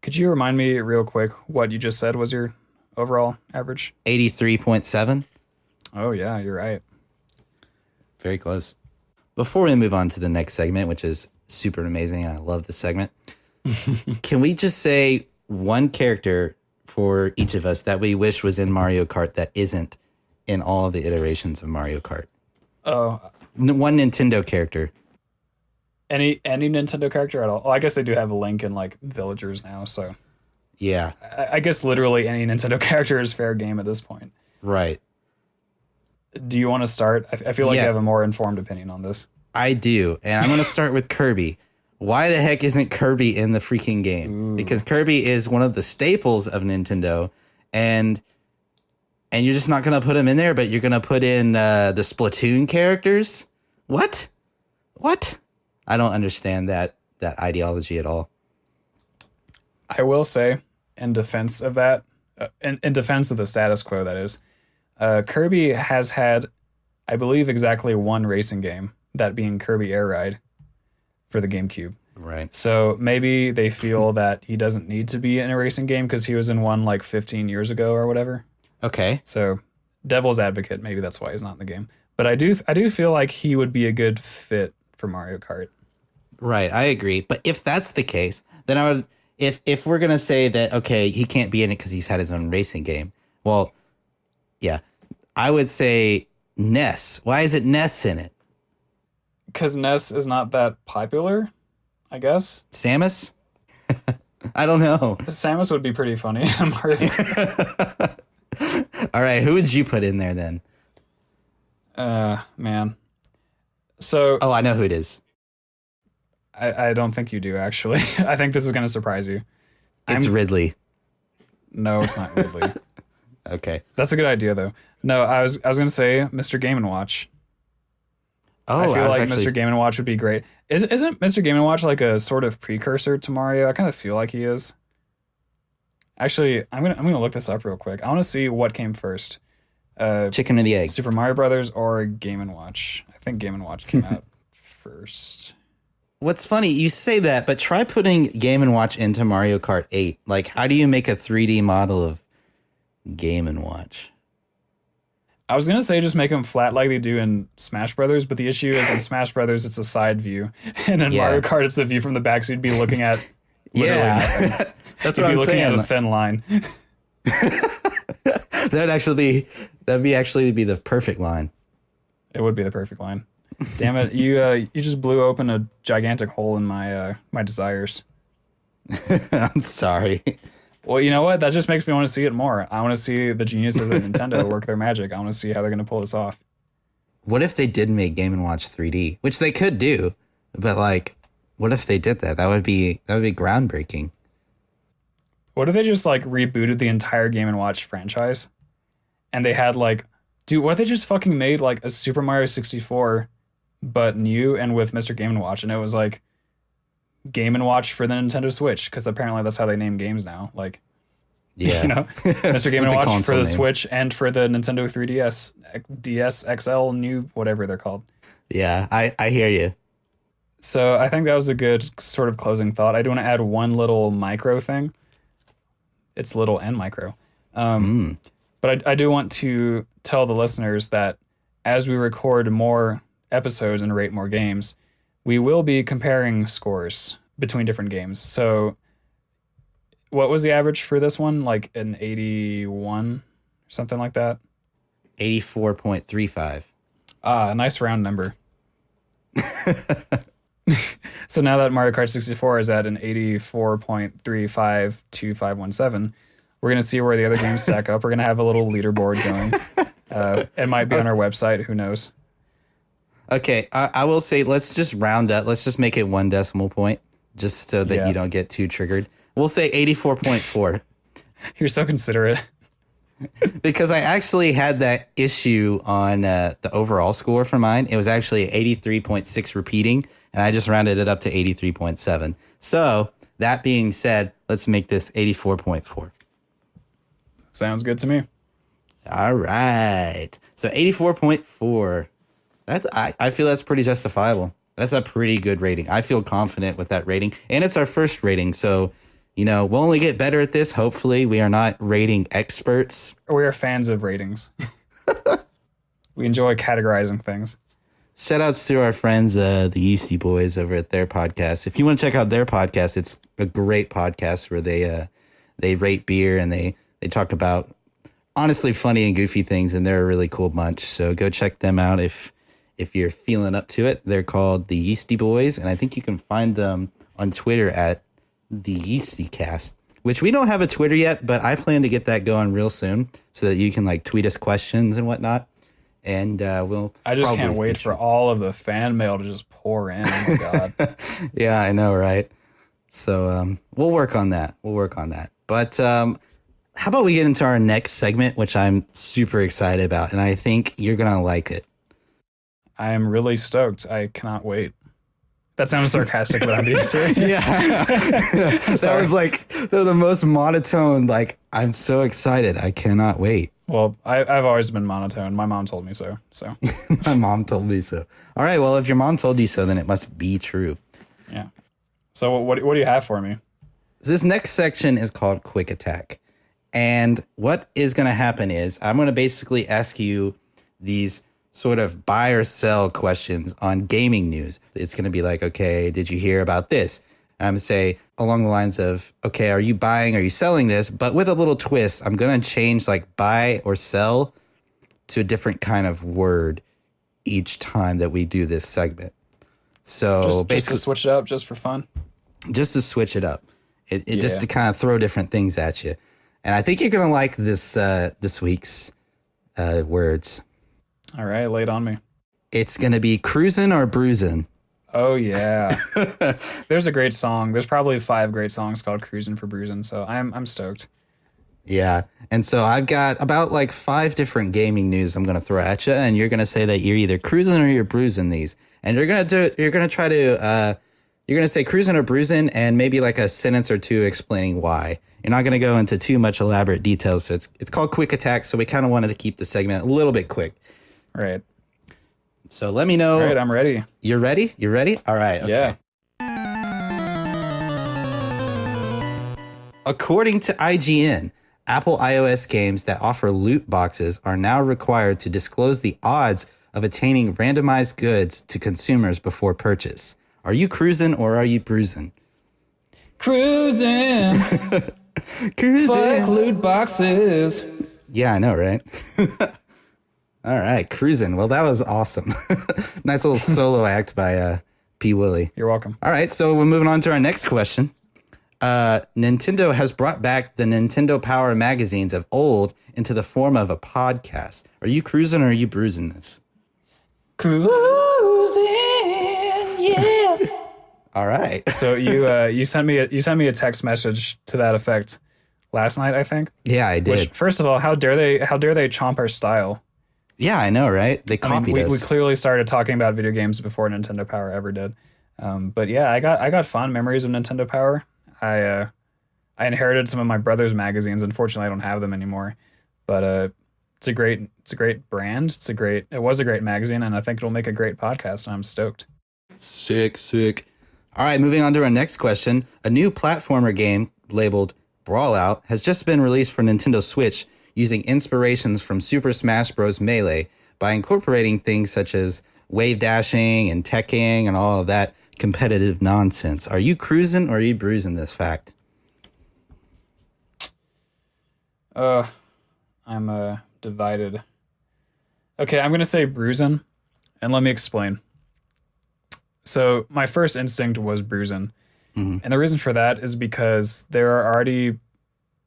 Could you remind me real quick what you just said was your overall average? 83.7. Oh, yeah, you're right. Very close. Before we move on to the next segment, which is super amazing, and I love this segment, can we just say one character for each of us that we wish was in Mario Kart that isn't in all of the iterations of Mario Kart? Oh, One Nintendo character. Any Nintendo character at all. Oh, I guess they do have a Link and like villagers now, so Yeah, I guess literally any Nintendo character is fair game at this point. right. Do you want to start? I feel like you Yeah, have a more informed opinion on this. I do. And I'm going to start with Kirby. Why the heck isn't Kirby in the freaking game? Ooh. Because Kirby is one of the staples of Nintendo, and you're just not going to put him in there, but you're going to put in the Splatoon characters? What? What? I don't understand that ideology at all. I will say, in defense of that, in defense of the status quo, that is, Kirby has had, I believe, exactly one racing game, that being Kirby Air Ride for the GameCube. Right. So maybe they feel that he doesn't need to be in a racing game because he was in one like 15 years ago or whatever. Okay. So devil's advocate, maybe that's why he's not in the game. But I do feel like he would be a good fit for Mario Kart. Right, I agree. But if that's the case, then I would if we're gonna say that okay, he can't be in it because he's had his own racing game. Well, yeah, I would say Ness. Why is it Ness in it? Because Ness is not that popular, I guess. Samus? I don't know. Samus would be pretty funny in Mario. All right, who would you put in there then? Man. So Oh, I know who it is. I don't think you do, actually. I think this is going to surprise you. It's Ridley. No, it's not Ridley. Okay. That's a good idea, though. No, I was going to say Mr. Game & Watch. Oh, I feel like actually, Mr. Game & Watch would be great. Isn't Mr. Game & Watch like a sort of precursor to Mario? I kind of feel like he is. Actually, I'm gonna look this up real quick. I want to see what came first. Chicken or the egg. Super Mario Brothers or Game & Watch? I think Game & Watch came out first. What's funny, you say that, but try putting Game & Watch into Mario Kart 8. Like, how do you make a 3D model of Game & Watch? I was gonna say just make them flat like they do in Smash Brothers, but the issue is in Smash Brothers it's a side view, and in Yeah. Mario Kart it's a view from the back, so you'd be looking at literally nothing. Yeah. That's You'd what be I'm looking saying. at a thin line. That'd actually be the perfect line. It would be the perfect line. Damn it, you just blew open a gigantic hole in my my desires. I'm sorry. Well, you know what? That just makes me want to see it more. I want to see the geniuses at Nintendo work their magic. I want to see how they're going to pull this off. What if they did make Game & Watch 3D? Which they could do, but like, what if they did that? That would be groundbreaking. What if they just like rebooted the entire Game & Watch franchise? And they had like, dude, what if they just fucking made like a Super Mario 64 but new and with Mr. Game & Watch, and it was like Game & Watch for the Nintendo Switch, because apparently that's how they name games now. Like, Yeah. you know, Mr. Game With & the Watch console for the name. Switch and for the Nintendo 3DS, DS XL, new, whatever they're called. Yeah, I hear you. So I think that was a good sort of closing thought. I do want to add one little micro thing. It's little and micro. But I do want to tell the listeners that as we record more episodes and rate more games, we will be comparing scores between different games. So what was the average for this one? Like an 81 or something like that? 84.35. Ah, a nice round number. So now that Mario Kart 64 is at an 84.352517, we're going to see where the other games stack up. We're going to have a little leaderboard going. It might be on our website. Who knows? Okay, I will say let's just round up. Let's just make it 1 decimal point, just so that Yeah. you don't get too triggered. We'll say 84.4 You're so considerate. because I actually had that issue on the overall score for mine. It was actually 83.6 repeating, and I just rounded it up to 83.7. So that being said, let's make this 84.4. Sounds good to me. All right. So 84.4. I feel that's pretty justifiable. That's a pretty good rating. I feel confident with that rating. And it's our first rating. So, we'll only get better at this. Hopefully, we are not rating experts. We are fans of ratings. We enjoy categorizing things. Shout outs to our friends, the Yeasty Boys over at their podcast. If you want to check out their podcast, it's a great podcast where they rate beer and they talk about honestly funny and goofy things, and they're a really cool bunch. So go check them out if if you're feeling up to it. They're called the Yeasty Boys, and I think you can find them on Twitter at the Yeasty Cast, which we don't have a Twitter yet, but I plan to get that going real soon so that you can like tweet us questions and whatnot. And I just can't wait for all of the fan mail to just pour in. Oh my God. Yeah, I know, right? So we'll work on that. But how about we get into our next segment, which I'm super excited about, and I think you're going to like it. I am really stoked. I cannot wait. That sounds sarcastic, but I'm being serious. Yeah. That was like the most monotone, like, I'm so excited. I cannot wait. Well, I've always been monotone. My mom told me so. My mom told me so. All right, well, if your mom told you so, then it must be true. Yeah. So what do you have for me? This next section is called Quick Attack. And what is going to happen is I'm going to basically ask you these sort of buy or sell questions on gaming news. It's going to be like, okay, did you hear about this? And I'm going to say along the lines of, okay, are you buying, are you selling this? But with a little twist, I'm going to change like buy or sell to a different kind of word each time that we do this segment. So just to switch it up, just for fun. Just to switch it up. Just to kind of throw different things at you. And I think you're going to like this week's words. All right, lay it on me. It's going to be cruising or bruising. Oh, yeah. There's a great song. There's probably 5 great songs called Cruising for Bruising, so I'm stoked. Yeah. And so I've got about like 5 different gaming news I'm going to throw at you, and you're going to say that you're either cruising or you're bruising these. And you're going to say cruising or bruising and maybe like a sentence or two explaining why. You're not going to go into too much elaborate details. So it's called Quick Attack. So we kind of wanted to keep the segment a little bit quick. Right. So let me know. All right, I'm ready. You're ready? You're ready? All right. Okay. Yeah. According to IGN, Apple iOS games that offer loot boxes are now required to disclose the odds of attaining randomized goods to consumers before purchase. Are you cruising or are you bruising? Cruising. Fuck loot boxes. Yeah, I know, right? All right, cruising. Well, that was awesome. Nice little solo act by P. Willie. You're welcome. All right, so we're moving on to our next question. Nintendo has brought back the Nintendo Power magazines of old into the form of a podcast. Are you cruising or are you bruising this? Cruising, yeah. All right. So you sent me a text message to that effect last night, I think. Yeah, I did. Which, first of all, how dare they chomp our style? Yeah, I know, right? They copied us. We clearly started talking about video games before Nintendo Power ever did. But yeah, I got fond memories of Nintendo Power. I inherited some of my brother's magazines. Unfortunately, I don't have them anymore. But it's a great brand. It was a great magazine, and I think it'll make a great podcast. And I'm stoked. Sick. All right, moving on to our next question. A new platformer game labeled Brawlout has just been released for Nintendo Switch, using inspirations from Super Smash Bros. Melee by incorporating things such as wave dashing and teching and all of that competitive nonsense. Are you cruising or are you bruising this fact? I'm divided. Okay, I'm going to say bruising, and let me explain. So my first instinct was bruising. Mm-hmm. And the reason for that is because there are already,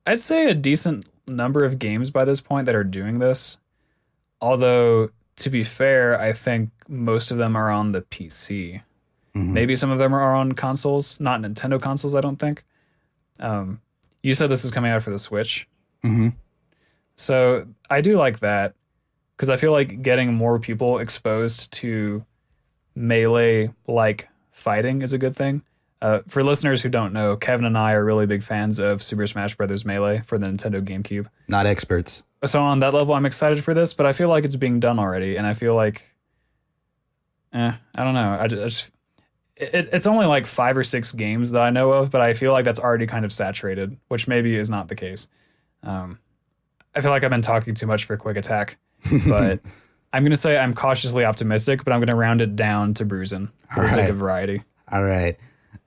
I'd say, a decent number of games by this point that are doing this. Although, to be fair, I think most of them are on the PC. Mm-hmm. Maybe some of them are on consoles, not Nintendo consoles, I don't think. You said this is coming out for the Switch. Mm-hmm. So I do like that because I feel like getting more people exposed to melee-like fighting is a good thing. For listeners who don't know, Kevin and I are really big fans of Super Smash Bros. Melee for the Nintendo GameCube. Not experts. So on that level, I'm excited for this, but I feel like it's being done already, and I feel like, I don't know. It's only like 5 or 6 games that I know of, but I feel like that's already kind of saturated, which maybe is not the case. I feel like I've been talking too much for Quick Attack, but I'm going to say I'm cautiously optimistic, but I'm going to round it down to bruising for the sake of variety. All right.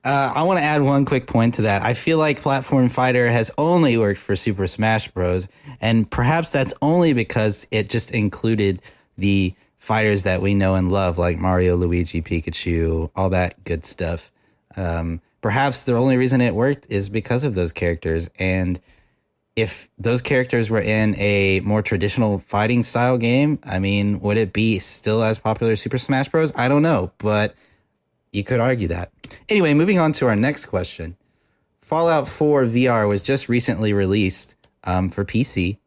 I want to add one quick point to that. I feel like Platform Fighter has only worked for Super Smash Bros. And perhaps that's only because it just included the fighters that we know and love, like Mario, Luigi, Pikachu, all that good stuff. Perhaps the only reason it worked is because of those characters. And if those characters were in a more traditional fighting style game, I mean, would it be still as popular as Super Smash Bros? I don't know, but you could argue that. Anyway, moving on to our next question. Fallout 4 VR was just recently released for PC.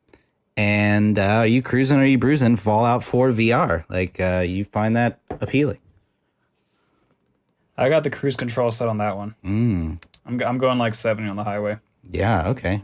And are you cruising or are you bruising Fallout 4 VR? Like, you find that appealing? I got the cruise control set on that one. I'm going like 70 on the highway. Yeah, okay.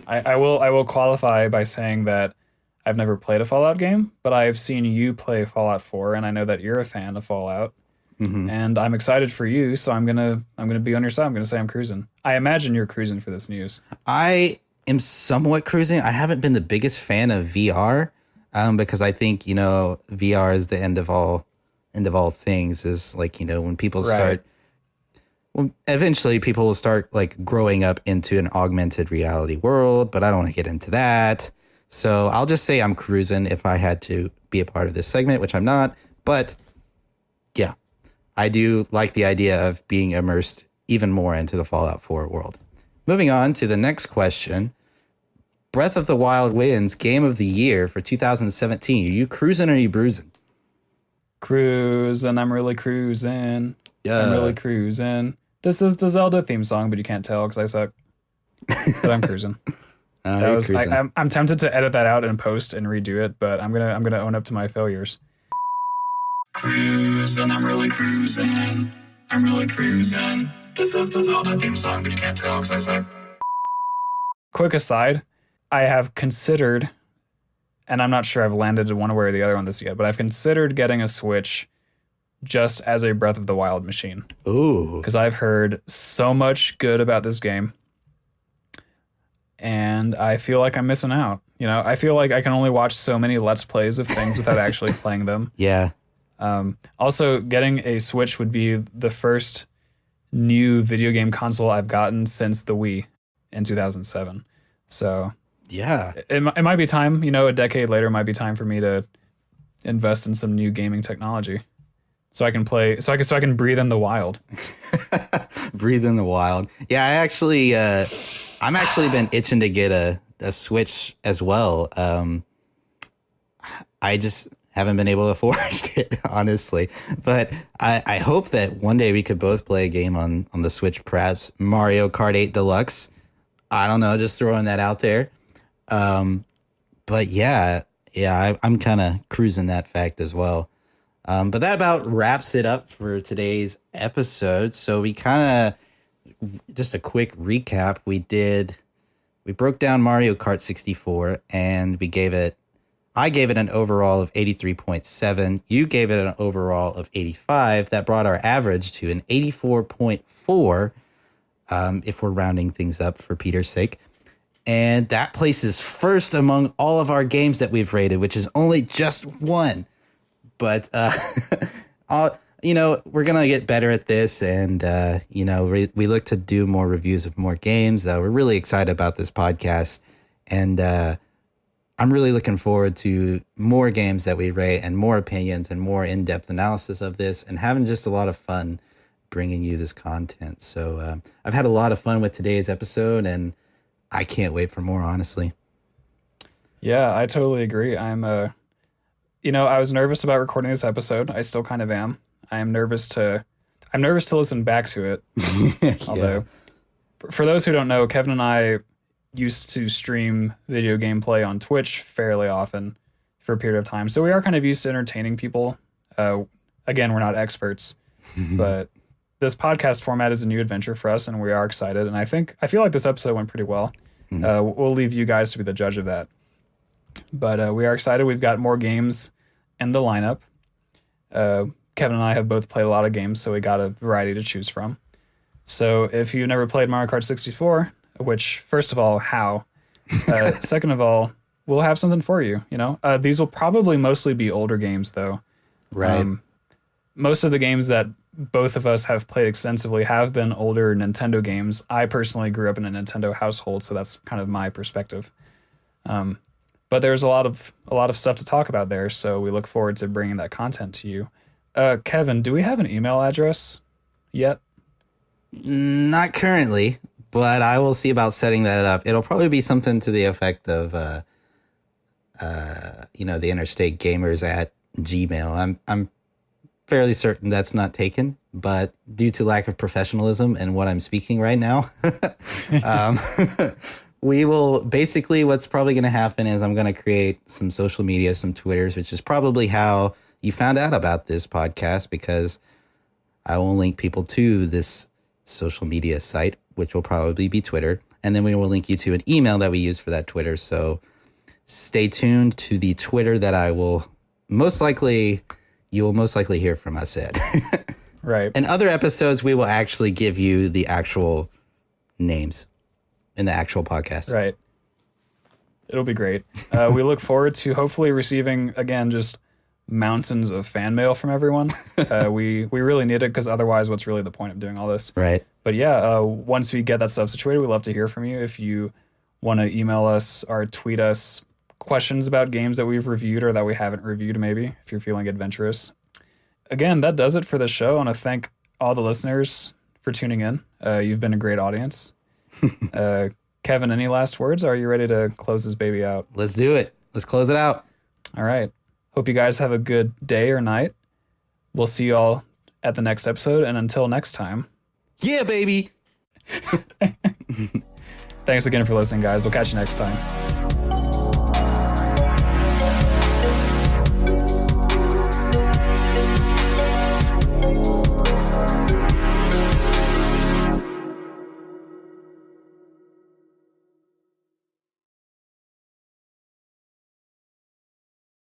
I will qualify by saying that I've never played a Fallout game, but I've seen you play Fallout 4, and I know that you're a fan of Fallout. And I'm excited for you, so I'm gonna be on your side. I'm gonna say I'm cruising. I imagine you're cruising for this news. I am somewhat cruising. I haven't been the biggest fan of VR because I think, VR is the end of all things. Is like, when people start, well, eventually people will start like growing up into an augmented reality world, but I don't want to get into that. So I'll just say I'm cruising if I had to be a part of this segment, which I'm not. But yeah, I do like the idea of being immersed even more into the Fallout 4 world. Moving on to the next question. Breath of the Wild wins Game of the Year for 2017. Are you cruising or are you bruising? Cruising, I'm really cruising. Yeah. I'm really cruising. This is the Zelda theme song, but you can't tell because I suck. But I'm cruising. I'm tempted to edit that out in post and redo it, but I'm gonna own up to my failures. Cruising, I'm really cruising. I'm really cruising. This is the Zelda theme song, but you can't tell because I suck. Quick aside, I have considered, and I'm not sure I've landed one way or the other on this yet, but I've considered getting a Switch just as a Breath of the Wild machine. Ooh. Because I've heard so much good about this game, and I feel like I'm missing out. I feel like I can only watch so many Let's Plays of things without actually playing them. Yeah. Also, getting a Switch would be the first new video game console I've gotten since the Wii in 2007. So yeah, it might be time, a decade later, it might be time for me to invest in some new gaming technology so I can play, so I can breathe in the wild. Breathe in the wild. Yeah, I'm actually been itching to get a Switch as well. I just haven't been able to afford it, honestly. But I hope that one day we could both play a game on the Switch, perhaps Mario Kart 8 Deluxe. I don't know, just throwing that out there. But yeah, I'm kind of cruising that fact as well. But that about wraps it up for today's episode. So we kind of, just a quick recap, we broke down Mario Kart 64 and I gave it an overall of 83.7. You gave it an overall of 85. That brought our average to an 84.4, if we're rounding things up for Peter's sake. And that places first among all of our games that we've rated, which is only just one. But, we're going to get better at this. And, we look to do more reviews of more games. We're really excited about this podcast. And I'm really looking forward to more games that we rate and more opinions and more in-depth analysis of this and having just a lot of fun bringing you this content. So I've had a lot of fun with today's episode, and I can't wait for more, honestly. Yeah, I totally agree. I was nervous about recording this episode. I still kind of am. I'm nervous to listen back to it. Yeah. Although, for those who don't know, Kevin and I used to stream video gameplay on Twitch fairly often for a period of time. So we are kind of used to entertaining people. Again, we're not experts, but this podcast format is a new adventure for us, and we are excited. And I feel like this episode went pretty well. We'll leave you guys to be the judge of that. But we are excited. We've got more games in the lineup. Kevin and I have both played a lot of games, so we got a variety to choose from. So if you've never played Mario Kart 64, which, first of all, how? Second of all, we'll have something for you. These will probably mostly be older games, though. Right. Most of the games that both of us have played extensively have been older Nintendo games. I personally grew up in a Nintendo household, so that's kind of my perspective. But there's a lot of stuff to talk about there, so we look forward to bringing that content to you. Kevin, do we have an email address yet? Not currently, but I will see about setting that up. It'll probably be something to the effect of, the Interstate Gamers at Gmail. I'm fairly certain that's not taken, but due to lack of professionalism and what I'm speaking right now, um, we will basically, what's probably going to happen is I'm going to create some social media, some Twitters, which is probably how you found out about this podcast, because I will link people to this social media site, which will probably be Twitter. And then we will link you to an email that we use for that Twitter. So stay tuned to the Twitter that you will most likely hear from us at. Right. In other episodes, we will actually give you the actual names in the actual podcast. Right. It'll be great. We look forward to hopefully receiving, again, just mountains of fan mail from everyone. We really need it, because otherwise what's really the point of doing all this? Right. But yeah, once we get that stuff situated, we'd love to hear from you. If you want to email us or tweet us questions about games that we've reviewed or that we haven't reviewed, maybe, if you're feeling adventurous. Again, that does it for the show. I want to thank all the listeners for tuning in. You've been a great audience. Kevin, any last words? Are you ready to close this baby out? Let's do it. Let's close it out. All right. Hope you guys have a good day or night. We'll see you all at the next episode. And until next time. Yeah, baby. Thanks again for listening, guys. We'll catch you next time.